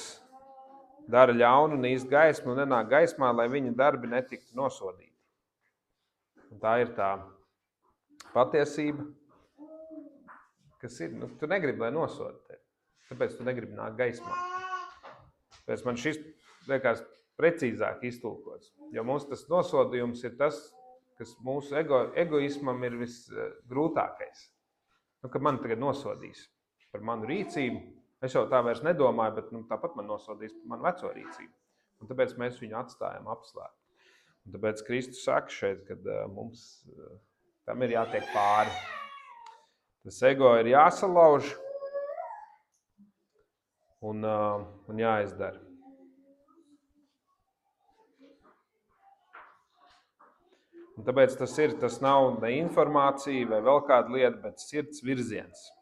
dara ļaunu un īst gaismu un nenāk gaismā, lai viņa darbi netiktu nosodīti. Un tā ir tā patiesība, kas ir. Nu, tu negribi, lai nosoda tevi. Tāpēc tu negribi nākt gaismā. Tāpēc man šis liekas precīzāk iztulkots. Jo mums tas nosodījums ir tas, kas mūsu egoismam ir visgrūtākais. Ka man tagad nosodīs par manu rīcību. Es jau tā vairs nedomāju, bet tāpat man nosodīs par manu veco rīcību. Un tāpēc mēs viņu atstājam apslēpt. Un tāpēc Kristus saka šeit, ka mums tam ir jātiek pāri. Tas ego ir jāsalauž un jāizdara. Un tāpēc tas nav ne informācija vai vēl kāda lieta, bet sirds virziens.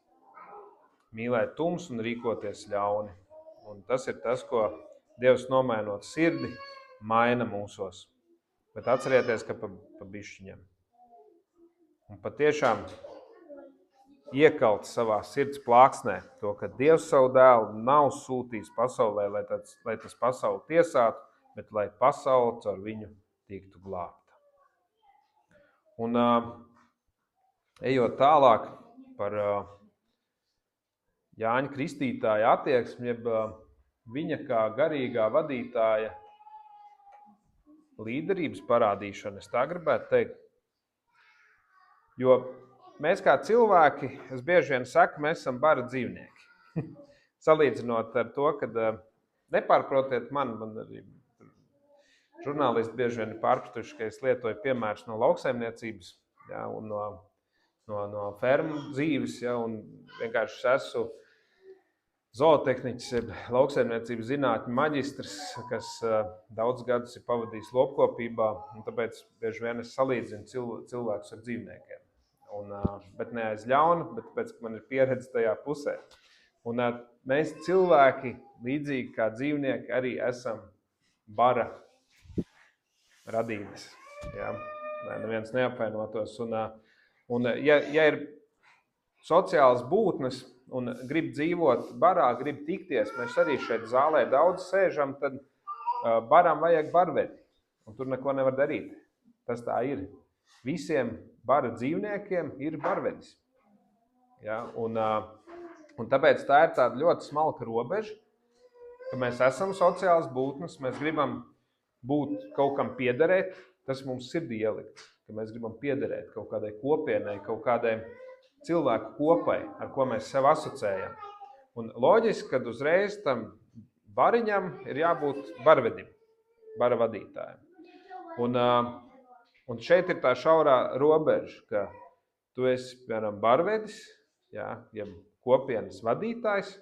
Mīlēt tumsu un rīkoties ļauni. Un tas ir tas, ko Dievs nomainot sirdi, maina mūsos. Bet atcerieties, ka pa bišķiņam. Un patiešām iekalt savā sirds plāksnē to, ka Dievs savu dēlu nav sūtījis pasaulē, lai tas pasauli tiesātu, bet lai pasauli caur viņu tiktu glābta. Un ejot tālāk par Jāņa Kristītāja attieksmi, jeb viņa kā garīgā vadītāja līderības parādīšana, es tā gribētu teikt. Jo mēs kā cilvēki, es bieži vien saku, mēs esam bara dzīvnieki. Salīdzinot ar to, kad nepārprotiet man arī žurnālisti bieži vien ir pārpratuši, ka es lietoju piemērus no lauksaimniecības, ja, un no fermu dzīves, ja, un vienkārši esmu zootehniķis, lauksaimniecības zinātņu maģistrs, kas daudz gadus ir pavadījis lopkopībā, un tāpēc bieži vien es salīdzinu cilvēkus ar dzīvniekiem. Bet ne aiz ļauna, bet tāpēc, ka man ir pieredze tajā pusē. Un mēs cilvēki, līdzīgi kā dzīvnieki, arī esam bara radības. Ja? Lai neviens neapvainotos. Un ja ir sociālas būtnes un grib dzīvot barā, grib tikties, mēs arī šeit zālē daudz sēžam, tad baram vajag barvedi. Un tur neko nevar darīt. Tas tā ir. Visiem bara dzīvniekiem ir barvedis. Ja? Un tāpēc tā ir tāda ļoti smalka robeža, ka mēs esam sociālas būtnes, mēs gribam būt kaut kam piederēt, tas mums sirdī ielikts, ka mēs gribam piederēt kaut kādai kopienai, kaut kādai cilvēku kopai, ar ko mēs sev asociējam. Un loģiski, kad uzreiz tam bariņam ir jābūt barvedim, bara vadītājiem. Un šeit ir tā šaurā robeža, ka tu esi, piemēram, barvedis, ja, kopienas vadītājs,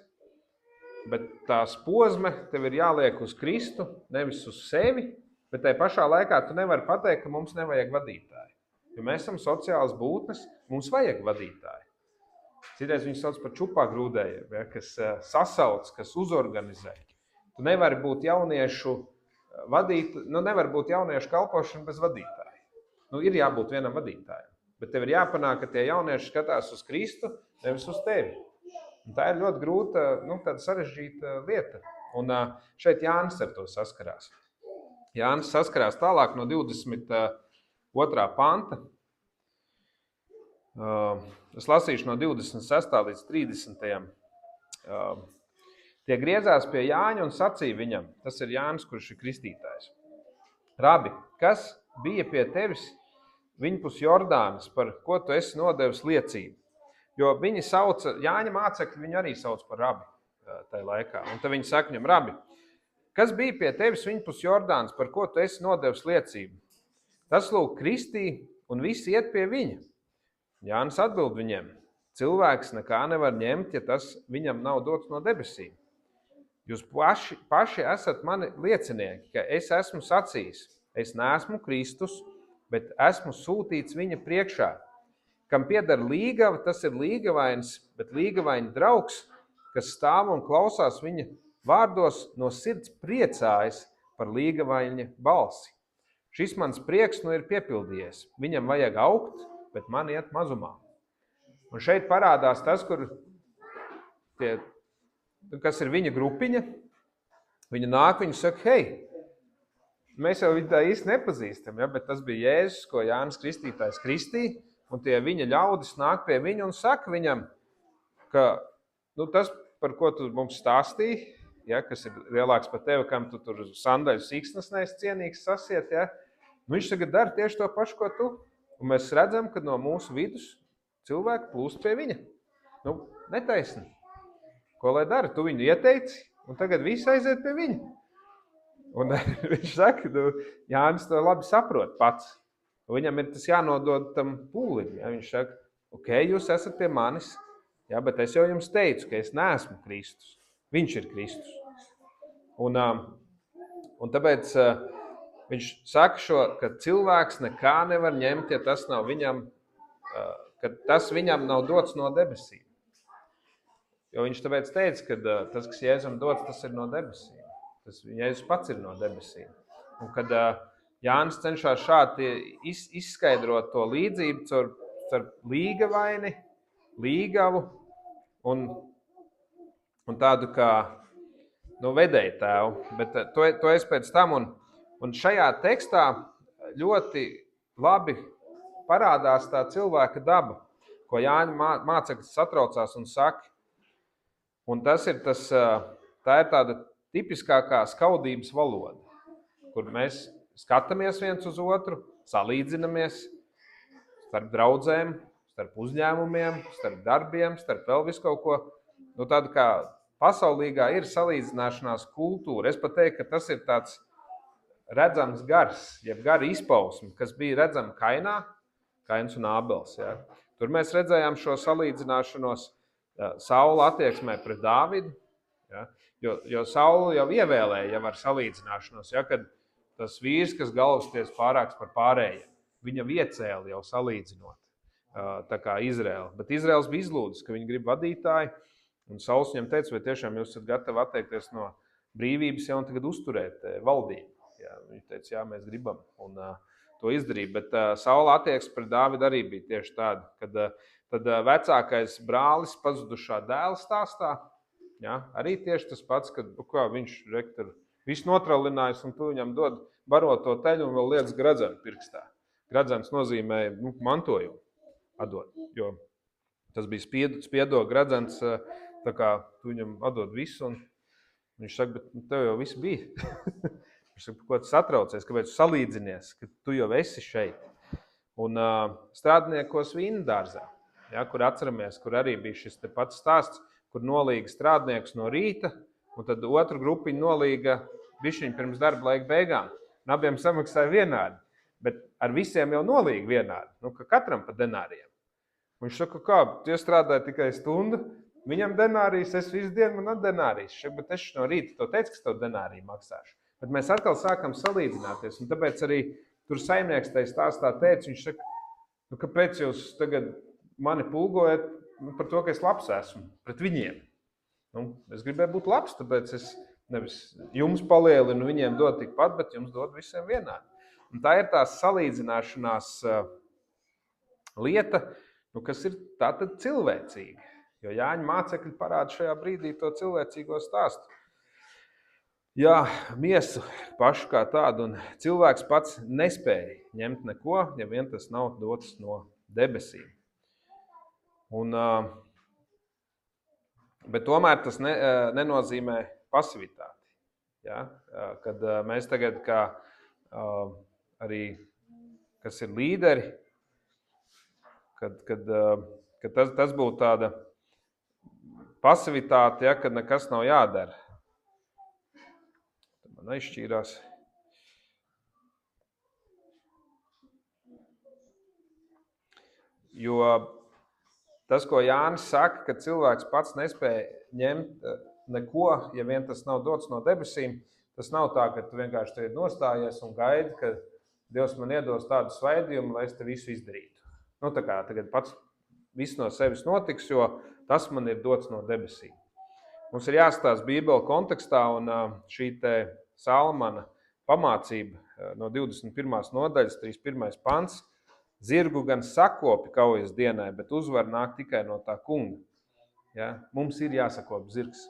bet tās pozme tev ir jāliek uz Kristu, nevis uz sevi, bet tai pašā laikā tu nevari pateikt, ka mums nevajag vadītāju. Jo mēs esam sociālas būtnes, mums vajag vadītāji. Citreiz viņus sauc par čupāgrūdējiem, ja, kas sasauc, kas uzorganizē. Tu nevari būt jauniešu kalpošana bez vadītāja. Ir jābūt vienam vadītājam, bet tev ir jāpanāk, ka tie jaunieši skatās uz Kristu, nevis uz tevi. Un tā ir ļoti grūta, tāda sarežģīta lieta. Un šeit Jānis ar to saskarās. Jānis saskarās tālāk no 22. panta. Es lasīšu no 26. līdz 30. Tie griezās pie Jāņa un sacīja viņam, tas ir Jānis, kurš ir kristītājs. Rabi, kas bija pie tevis viņpus Jordānas, par ko tu esi nodevis liecību? Jo viņi sauca, Jāņa mācekļi, viņi arī sauc par rabi tajā laikā. Un tad viņi saka viņam, rabi, kas bija pie tevis viņpus Jordānas, par ko tu esi nodevis liecību? Tas lūk kristī un visi iet pie viņa. Jānis atbild viņiem, cilvēks nekā nevar ņemt, ja tas viņam nav dots no debesīm. Jūs paši esat mani liecinieki, ka es esmu sacījis, es neesmu Kristus, bet esmu sūtīts viņa priekšā. Kam pieder līgava, tas ir līgavains, bet līgavaina draugs, kas stāv un klausās viņa vārdos, no sirds priecājas par līgavaina balsi. Šis mans prieks ir piepildījies. Viņam vajag augt, bet man iet mazumā. Un šeit parādās tas, kas ir viņa grupiņa. Viņa nāk, viņa saka, hei, mēs jau viņu tā īsti nepazīstam, ja? Bet tas bija Jēzus, ko Jānis Kristītājs kristīja, un tie viņa ļaudis nāk pie viņa un saka viņam, ka tas, par ko tu mums stāstīji, ja, kas ir lielāks par tevi, kam tu tur sandaļu siksnas neesi cienīgs sasiet, ja, Nu, viņš tagad dara tieši to pašu, ko tu. Un mēs redzam, ka no mūsu vidus cilvēki plūst pie viņa. Nu, netaisni. Ko lai dara? Tu viņu ieteici, un tagad visi aiziet pie viņa. Un viņš saka, Jānis to labi saprot pats. Viņam ir tas jānodod tam pūlim. Ja? Viņš saka, ok, jūs esat pie manis, ja, bet es jau jums teicu, ka es neesmu Kristus. Viņš ir Kristus. Un tāpēc viņš saka šo, ka cilvēks nekā nevar ņemt, ja tas nav viņam, ka tas viņam nav dots no debesīm. Jo viņš tāpēc teica, ka tas, kas Jēzum dots, tas ir no debesīm. Tas Jēzus pats ir no debesīm. Un kad Jānis cenšas šādi izskaidrot to līdzību starp līgavaini, līgavu un tādu kā vedēju tēvu. Bet to es pēc tam. Un šajā tekstā ļoti labi parādās tā cilvēka daba, ko Jāņa māceklis satraucās un saka. Un tas ir tā ir tāda tipiskākā skaudības valoda, kur mēs skatāmies viens uz otru, salīdzinamies starp draudzēm, starp uzņēmumiem, starp darbiem, starp vēl visu kaut ko. Nu, tāda kā pasaulīgā ir salīdzināšanās kultūra. Es pat teiktu, ka tas ir tāds redzams gars, jeb gara izpausme, kas bija redzama Kainā, Kains un Ābels. Ja. Tur mēs redzējām šo salīdzināšanos Saula attieksmē pret Dāvidu. Ja. Jo Saulu jau ievēlēja jau ar salīdzināšanos, ja, kad tas vīrs, kas galvaspies pārāks par pārējiem, viņa iecēla jau salīdzinot, tā kā Izraēla. Bet Izraels bija izlūdzis, ka viņi grib vadītāju, un Sauls viņam teica, vai tiešām jūs esat gatavi atteikties no brīvības jau un tagad uzturēt valdību. Ja, viņi teica, jā, mēs gribam, un to izdarīja. Bet Saula attieksme pret Dāvidu arī bija tieši tāda, kad vecākais brālis pazudušā dēla stāstā, ja, arī tieši tas pats, kad viņš rektor visu notrallinājis un tu viņam dod baroto teļu un vēl lietas gradzenu pirkstā. Gradzens nozīmē mantojumu atdot, jo tas bija spiedo gradzens, tā kā tu viņam atdod visu un viņš saka, bet tev jau viss bija. Viņš saka, ko tu satraucies, kāpēc tu salīdzinies, ka tu jau esi šeit. Un strādniekos vīndārzā, ja, kur atceramies, kur arī bija šis te pats stāsts, kur nolīga strādniekus no rīta, un tad otru grupiņu nolīga bišķiņu pirms darba laika beigām. Un abiem samaksāja vienādi, bet ar visiem jau nolīga vienādi, ka katram pa denāriem. Un viņš saka, kā, tie strādāja tikai stundu, viņam denārijas, es visu dienu man denārijas. Bet es no rīta to teicu, ka tev denāriju maksāšu. Bet mēs atkal sākam salīdzināties, un tāpēc arī tur saimnieks tai stāstā teica, viņš saka, kāpēc jūs tagad mani pulgojat par to, ka es labs esmu pret viņiem. Es gribēju būt labs, tāpēc es nevis jums palielinu, viņiem dod tikpat, bet jums dod visiem vienādi. Un tā ir tā salīdzināšanās lieta, kas ir tātad cilvēcīga. Jo Jāņa mācekļi parāda šajā brīdī to cilvēcīgo stāstu. Jā, miesu pašu kā tādu, un cilvēks pats nespēja ņemt neko, ja vien tas nav dots no debesīm. Bet tomēr tas nenozīmē pasivitāti. Ja? Kad mēs tagad, kā arī, kas ir līderi, kad tas būtu tāda pasivitāte, ja, kad nekas nav jādara. Man aizšķīrās. Jo tas, ko Jānis saka, ka cilvēks pats nespēja ņemt neko, ja vien tas nav dots no debesīm, tas nav tā, ka tu vienkārši te nostājies un gaidi, ka Dievs man iedos tādu svaidījumu, lai es te visu izdarītu. Tā kā tagad pats viss no sevis notiks, jo tas man ir dots no debesīm. Mums ir jāstāsta Bībele kontekstā, un šī te Salmana pamācība no 21. nodaļas, 31. pants, zirgu gan sakopi kaujas dienai, bet uzvar nāk tikai no tā kunga. Ja? Mums ir jāsakop zirgs.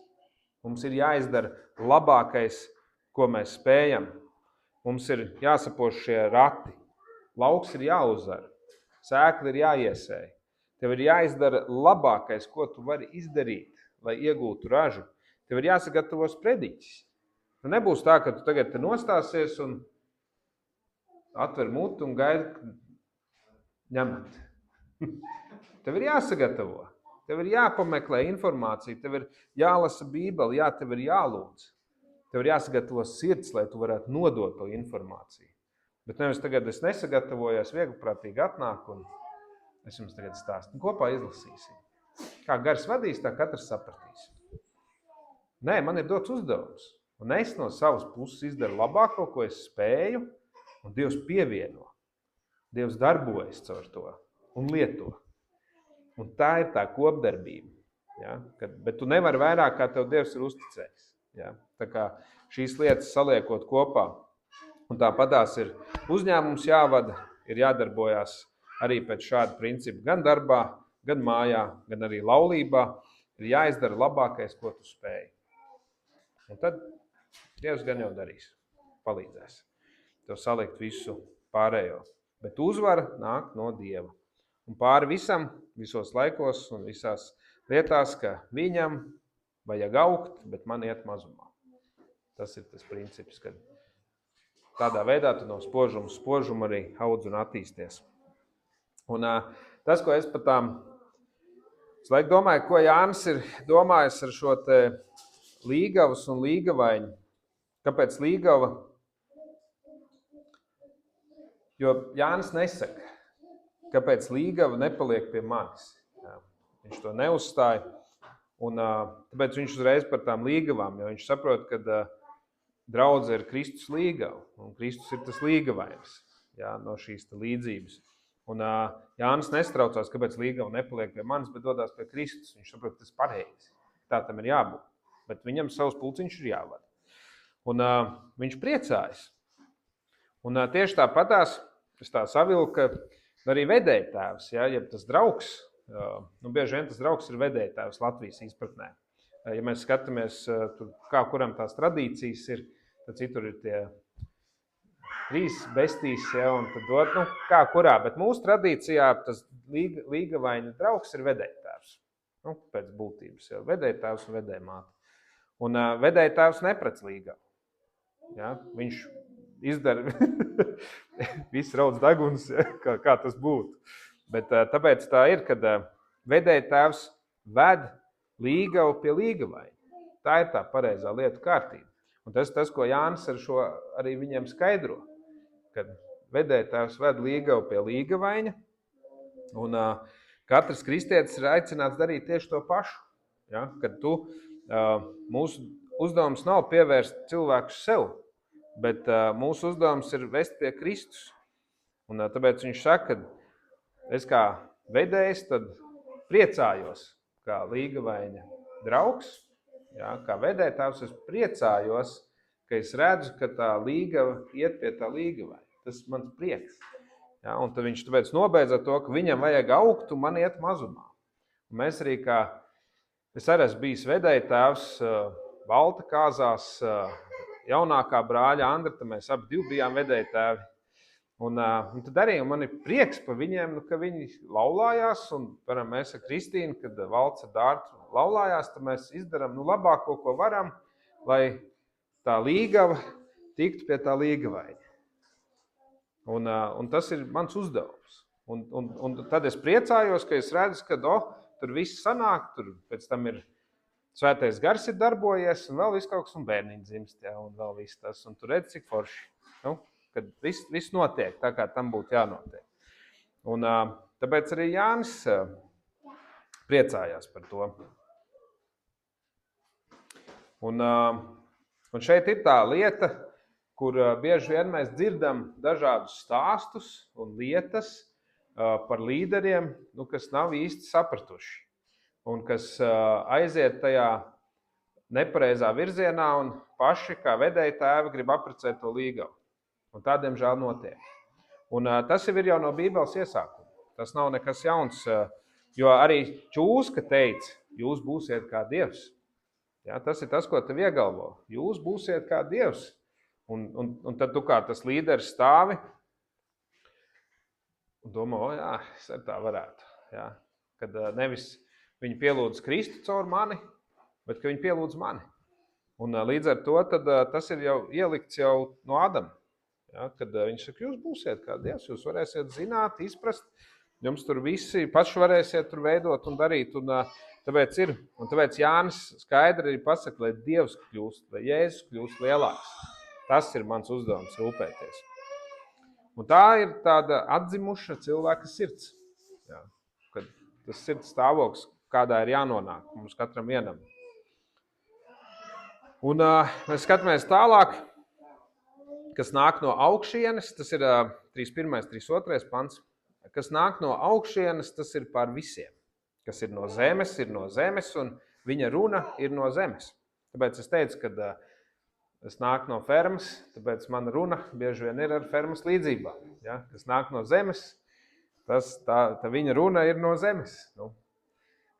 Mums ir jāizdara labākais, ko mēs spējam. Mums ir jāsapoš šie rati. Lauks ir jāuzvar. Sēkli ir jāiesēj. Tev ir jāizdara labākais, ko tu vari izdarīt, lai iegūtu ražu. Tev ir jāsagatavos prediķis. Nebūs tā, ka tu tagad te nostāsies un atver mutu un gaida ņemat. Tev ir jāsagatavo. Tev ir jāpameklē informācija, tev ir jālasa Bībeli, tev ir jālūdz. Tev ir jāsagatavo sirds, lai tu varētu nodot to informāciju. Bet nevis tagad es nesagatavojos, viegliprātīgi atnāku un es jums tagad stāstu. Kopā izlasīsim. Kā gars vadīs, tā katrs sapratīs. Nē, man ir dots uzdevums. Un es no savas puses izdaru labāko, ko es spēju, un Dievs pievieno. Dievs darbojas caur to un lieto. Un tā ir tā kopdarbība. Ja? Bet tu nevari vairāk, kā tev Dievs ir uzticējis. Ja? Tā kā šīs lietas saliekot kopā. Un tāpatās ir uzņēmums jāvada, ir jādarbojās arī pēc šāda principa. Gan darbā, gan mājā, gan arī laulībā ir jāizdara labākais, ko tu spēj. Un tad Dievs gan jau darīs, palīdzēs tev salikt visu pārējo. Bet uzvara nāk no Dieva. Un pāri visam, visos laikos un visās lietās, ka viņam vajag augt, bet man iet mazumā. Tas ir tas princips, kad tādā veidā tu no spožuma arī audz un attīsties. Un tas, ko es laik domāju, ko Jānis ir domājis ar šo te līgavas un līgavaiņu. Kāpēc līgava? Jo Jānis nesaka, kāpēc līgava nepaliek pie manis. Jā. Viņš to neuzstāja. Un tāpēc viņš uzreiz par tām līgavām, jo viņš saprot, ka draudze ir Kristus līgava. Un Kristus ir tas līgavainis, jā, no šīs līdzības. Un Jānis nestraucās, kāpēc līgava nepaliek pie manis, bet dodās pie Kristus. Viņš saprot, tas pareizi. Tā tam ir jābūt. Bet viņam savs pulciņš ir jāvada. Un viņš priecājas. Un tieši tāpatās, es tā savilku, ka arī vedēja tēvs, ja tas draugs, bieži vien tas draugs ir vedēja tēvs Latvijas izpratnē. Ja mēs skatāmies, tur, kā kuram tās tradīcijas ir, tad citur ir tie 3 bestīs, ja, un tad, kā kurā, bet mūsu tradīcijā tas līgavaina draugs ir vedēja tēvs. Pēc būtības, ja, vedēja tēvs un vedēja māte. Un vedēja tēvs neprec līgavu. Ja, viņš izdara viss raudz deguns, ja, kā tas būtu. Bet tāpēc tā ir, kad vedēja tēvs ved līgavu pie līgavaina. Tā ir tā pareizā lietu kārtība. Un tas, ko Jānis ar šo arī viņiem skaidro, kad vedēja tēvs ved līgavu pie līgavaina, un katrs kristietis ir aicināts darīt tieši to pašu. Ja, kad mūsu uzdevums nav pievērst cilvēkus sev, bet mūsu uzdevums ir vest pie Kristus. Un tāpēc viņš saka, ka es kā vedējs tad priecājos, kā līgavaina draugs, ja, kā vedētājs es priecājos, ka es redzu, ka tā līgava iet pie tā līgavaina. Tas mans prieks. Ja, un tad viņš tāpēc nobeidz ar to, ka viņam vajag augt un man iet mazumā. Un mēs arī es arī esmu bijis vedētājs Balta kāzās, jaunākā brāļa Andra, mēs abi bijām vedētāji. Un tad arī man ir prieks par viņiem, ka viņi laulājās, un mēs ar Kristīnu, kad Valts ar Dārtu laulājās, tad mēs izdarām labāko, ko varam, lai tā līgava tiktu pie tā līgavaina. Un tas ir mans uzdevums. Un tad es priecājos, ka es redzu, ka tur viss sanāk, tur pēc tam ir Svētais gars ir darbojies, un vēl viss kaut kas, un bērniņi dzimst, ja, un vēl viss tas, un tu redzi, cik forši, kad viss notiek tā, kā tam būtu jānotiek. Un tāpēc arī Jānis priecājās par to. Un šeit ir tā lieta, kur bieži vien mēs dzirdam dažādus stāstus un lietas par līderiem, kas nav īsti sapratuši. Un kas aiziet tajā nepareizā virzienā un paši, kā vedēji tēvi, grib apprecēt to līgavu. Un tā, diemžēl, notiek. Un tas ir jau no Bībeles iesākuma. Tas nav nekas jauns, jo arī Čūska teica, jūs būsiet kā Dievs. Ja, tas ir tas, ko tev iegalvo. Jūs būsiet kā Dievs. Un tad tu kā tas līderis stāvi un domā, jā, es ar tā varētu. Ja, kad nevis viņi pielūdz Kristu caur mani, bet ka viņi pielūdz mani. Un līdz ar to tad, tas ir jau ielikts jau no Adama. Ja, kad viņš saka, jūs būsiet kā Dievs, jūs varēsiet zināt, izprast, jums tur visi paši varēsiet tur veidot un darīt. Un tāpēc Jānis skaidri arī pasaka, lai Dievs kļūst, lai Jēzus kļūst lielāks. Tas ir mans uzdevums rūpēties. Un tā ir tāda atdzimuša cilvēka sirds. Ja, kad tas sirds stāvoklis, kādā ir jānonāk mums katram vienam. Un mēs skatāmies tālāk, kas nāk no augšienes, tas ir 31. 32. pants. Kas nāk no augšienes, tas ir par visiem. Kas ir no zemes, un viņa runa ir no zemes. Tāpēc es teicu, ka es nāku no fermas, tāpēc mana runa bieži vien ir ar fermas līdzībā. Ja? Kas nāk no zemes, tā viņa runa ir no zemes. Nu,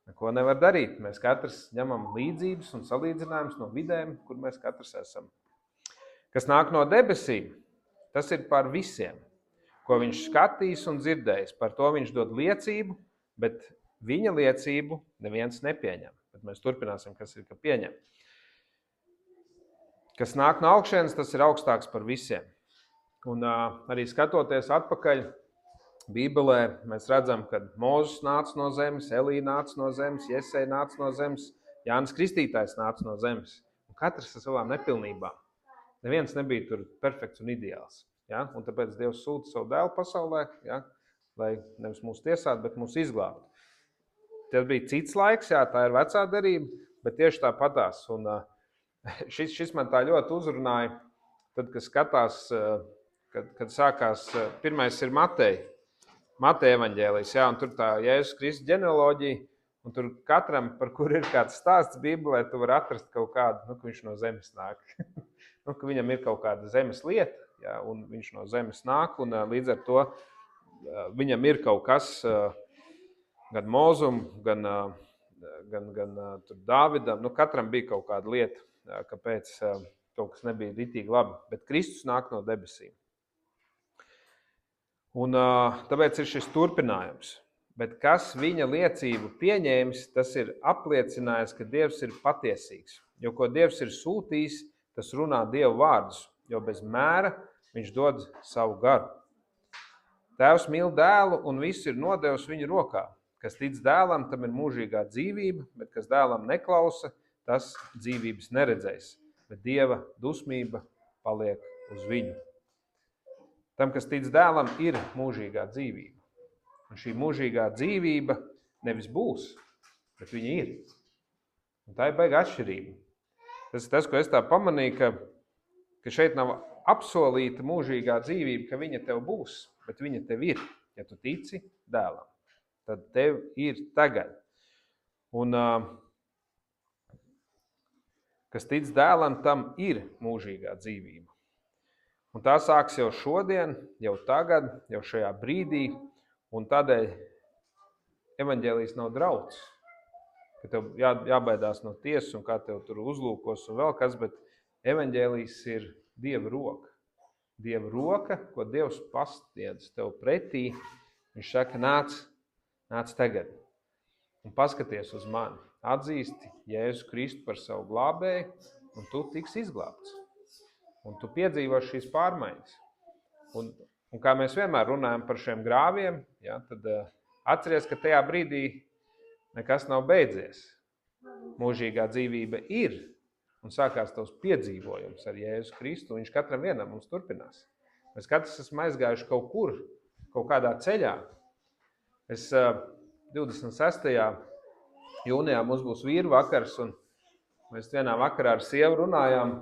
neko nevar darīt. Mēs katrs ņemam līdzības un salīdzinājumus no vidēm, kur mēs katrs esam. Kas nāk no debesīm, tas ir par visiem, ko viņš skatīs un dzirdējis. Par to viņš dod liecību, bet viņa liecību neviens nepieņem. Bet mēs turpināsim, kas ir, ka pieņem. Kas nāk no augšienes, tas ir augstāks par visiem. Un arī skatoties atpakaļ Bībelē, mēs redzam, ka Mūzes nāca no zemes, Elija nāca no zemes, Jesei nāca no zemes, Jānis Kristītājs nāca no zemes. Un katrs ar savām nepilnībām. Neviens nebija tur perfekts un ideāls. Ja? Un tāpēc Dievs sūta savu dēlu pasaulē, ja? Lai nevis mūs tiesātu, bet mūs izglābtu. Tad bija cits laiks, jā, tā ir vecā derība, bet tieši tāpatās. Un šis man tā ļoti uzrunāja, tad, kad skatās, kad sākās, pirmais ir Mateja evaņģēlijs, jā, un tur tā Jēzus Kristus ģenealoģija, un tur katram, par kur ir kāds stāsts Bībelē, tu var atrast kaut kādu, ka viņš no zemes nāk. Ka viņam ir kaut kāda zemes lieta, jā, un viņš no zemes nāk, un līdz ar to viņam ir kaut kas, gan Mozum, gan tur Dāvidam, katram bija kaut kāda lieta, kāpēc kaut kas nebija ritīgi labi, bet Kristus nāk no debesīm. Un tāpēc ir šis turpinājums. Bet kas viņa liecību pieņēmis, tas ir apliecinājis, ka Dievs ir patiesīgs. Jo ko Dievs ir sūtījis, tas runā Dievu vārdus, jo bez mēra viņš dod savu garu. Tēvs mīl dēlu un viss ir nodevis viņu rokā. Kas tic dēlam, tam ir mūžīgā dzīvība, bet kas dēlam neklausa, tas dzīvības neredzēs, bet Dieva dusmība paliek uz viņu. Tam, kas tic dēlam, ir mūžīgā dzīvība. Un šī mūžīgā dzīvība nevis būs, bet viņa ir. Un tā ir baiga atšķirība. Tas ir tas, ko es tā pamanīju, ka šeit nav apsolīta mūžīgā dzīvība, ka viņa tev būs, bet viņa tev ir. Ja tu tici dēlam, tad tev ir tagad. Un kas tic dēlam, tam ir mūžīgā dzīvība. Un tā sāks jau šodien, jau tagad, jau šajā brīdī, un tādēļ evaņģēlijs nav drauds, ka tev jābaidās no tiesas un kā tev tur uzlūkos un vēl kas, bet evaņģēlijs ir Dieva roka. Dieva roka, ko Dievs pastiedz tev pretī, viņš saka, nāc tagad un paskaties uz mani. Atzīsti Jēzu Kristu par savu glābēju, un tu tiksi izglābts. Un tu piedzīvo šīs pārmaiņas. Un kā mēs vienmēr runājam par šiem grāviem, ja, tad atceries, ka tajā brīdī nekas nav beidzies. Mūžīgā dzīvība ir, un sākās tavs piedzīvojums ar Jēzu Kristu, un viņš katram vienam mums turpinās. Mēs katrs esam aizgājuši kaut kur, kaut kādā ceļā. 26. jūnijā mums būs vīru vakars, un mēs vienā vakarā ar sievu runājām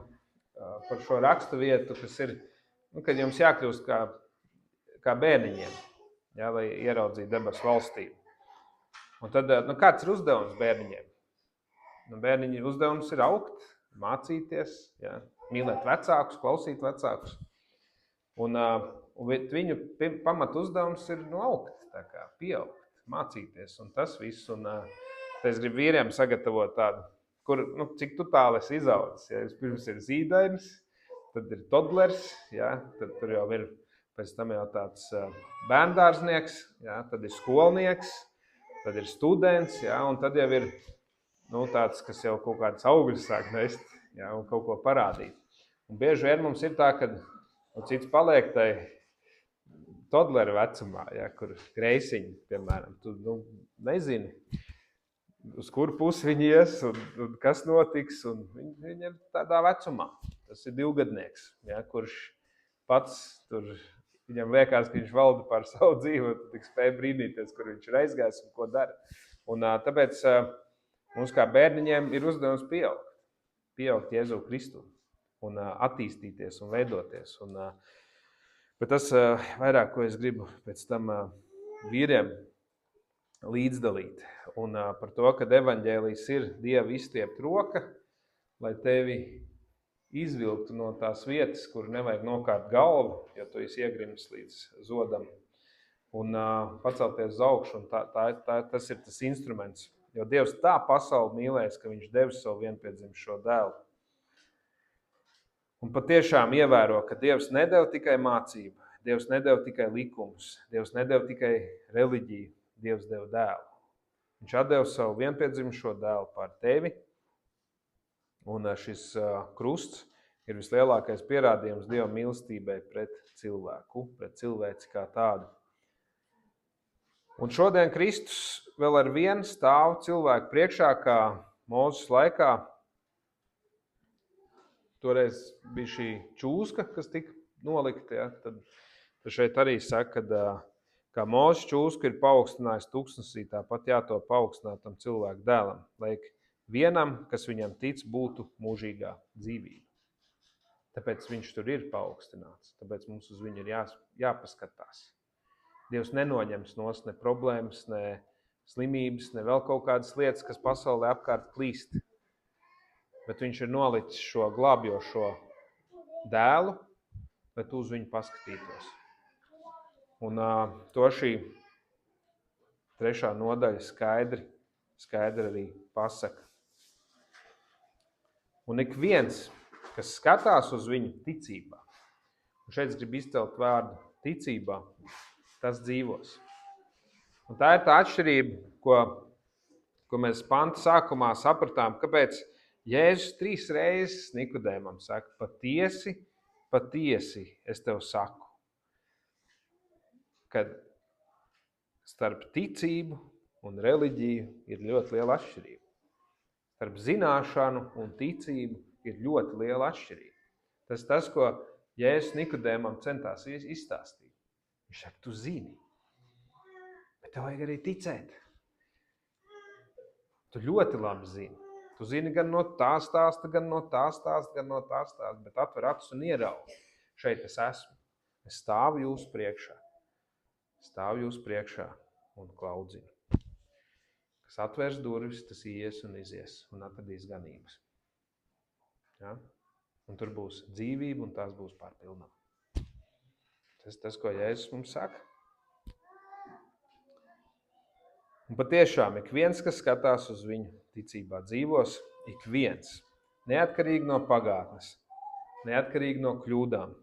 par šo rakstu vietu, kas ir, kad jums jākļūst kā bērniņiem, ja, lai ieraudzītu debesu valstību. Un tad, kāds ir uzdevums bērniņiem? Bērniņu uzdevums ir augt, mācīties, ja, mīlēt vecākus, klausīt vecākus. Un viņu pamat uzdevums ir augt, tā kā pieaugt, mācīties un tas viss. Un es gribu vīriem sagatavot tādu, kur, cik tu tālu esi izaudzis. Ja, pirms ir zīdainis, tad ir todlers, ja, tad tur jau ir pēc tam jau tāds bērndārznieks, ja, tad ir skolnieks, tad ir students, ja, un tad jau ir tāds, kas jau kaut kādas augļus sāk nest, ja, un kaut ko parādīt. Un bieži vien mums ir tā, ka un cits paliek tai toddleru vecumā, ja, kur greisiņi, piemēram, tu nezini, uz kuru pusi viņi ies un kas notiks, un viņi ir tādā vecumā. Tas ir 2-gadnieks, ja, kurš pats tur, viņam liekas, ka viņš valda par savu dzīvi, un tik spēj brīnīties, kur viņš ir aizgājis un ko dara. Un tāpēc mums kā bērniņiem ir uzdevums pieaugt Jēzu Kristu un attīstīties un veidoties. Bet tas vairāk, ko es gribu pēc tam vīriem līdzdalīt. Un par to, ka evaņģēlijs ir Dieva izstiept roka, lai tevi izvilktu no tās vietas, kur nevajag nokārt galvu, ja tu esi iegrimis līdz zodam, un pacelties uz augšu. Un tas ir tas instruments. Jo Dievs tā pasauli mīlēs, ka viņš devis savu vienpiedzimušo dēlu. Un patiešām ievēro, ka Dievs nedeva tikai mācību, Dievs nedeva tikai likumus, Dievs nedeva tikai reliģiju, Dievs deva dēlu. Viņš atdeva savu vienpiedzimušo dēlu par tevi, un šis krusts ir vislielākais pierādījums Dieva mīlestībai pret cilvēku, pret cilvēci kā tādu. Un šodien Kristus vēl ar vienu stāv cilvēku priekšā, kā Mūzes laikā. Toreiz bija šī čūska, kas tika nolikta. Ja? Tad šeit arī saka, ka kā Mūzes čūsku ir paaugstinājis tuksnesī, tāpat jāto paaugstinātam cilvēku dēlam, lai vienam, kas viņam tic, būtu mūžīgā dzīvība. Tāpēc viņš tur ir paaugstināts, tāpēc mums uz viņu ir jāpaskatās. Dievs nenoņems nos ne problēmas, ne slimības, ne vēl kaut kādas lietas, kas pasaulē apkārt klīst. Bet viņš ir nolicis šo glābjošo dēlu, lai tu uz viņu paskatītos. Un to šī 3. nodaļa skaidri arī pasaka. Un ik viens, kas skatās uz viņu ticībā, un šeit es gribu izcelt vārdu ticībā, tas dzīvos. Un tā ir tā atšķirība, ko mēs panta sākumā sapratām, kāpēc Jēzus 3 reizes Nikodēmam saka, patiesi, es tev saku, kad starp ticību un reliģiju ir ļoti liela atšķirība. Starp zināšanu un ticību ir ļoti liela atšķirība. Tas, ko Jēzus Nikodēmam centās izstāstīt. Viņš saka, tu zini, bet tev vajag arī ticēt. Tu ļoti labi zini. Tu zini gan no tā stāsta, gan no tā stāsta, bet atver acis un ieraugi. Šeit es esmu. Es stāvu jūsu priekšā un klaudzinu. Kas atvērs durvis, tas ies un izies un atradīs ganības. Ja? Un tur būs dzīvība un tās būs pārpilnā. Tas, ko Jēzus mums saka. Un patiešām, ik viens, kas skatās uz viņu ticībā dzīvos, ik viens, neatkarīgi no pagātnes, neatkarīgi no kļūdām,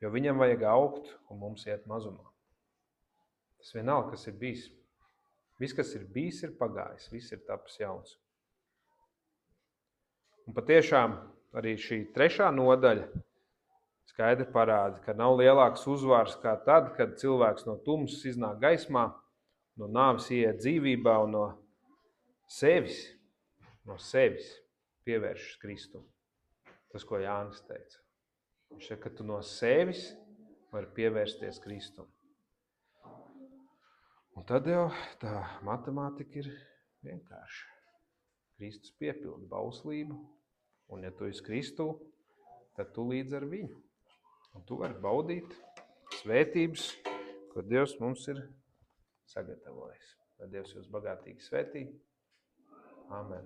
jo viņam vajag augt un mums iet mazumā. Tas vienalga, kas ir bijis. Viss, kas ir bijis, ir pagājis, viss ir tapis jauns. Un patiešām arī šī 3. nodaļa skaidri parāda, ka nav lielāks uzvārs kā tad, kad cilvēks no tumsas iznāk gaismā, no nāves ieiet dzīvībā un no sevis pievēršas Kristum. Tas, ko Jānis teica. Viņš saka, ka tu no sevis vari pievērsties Kristum. Un tad jau tā matemātika ir vienkārša. Kristus piepilda bauslību, un ja tu esi Kristū, tad tu līdz ar viņu. Un tu vari baudīt svētības, ko Dievs mums ir sagatavojis. Lai Dievs jūs bagātīgi svētī. Amen.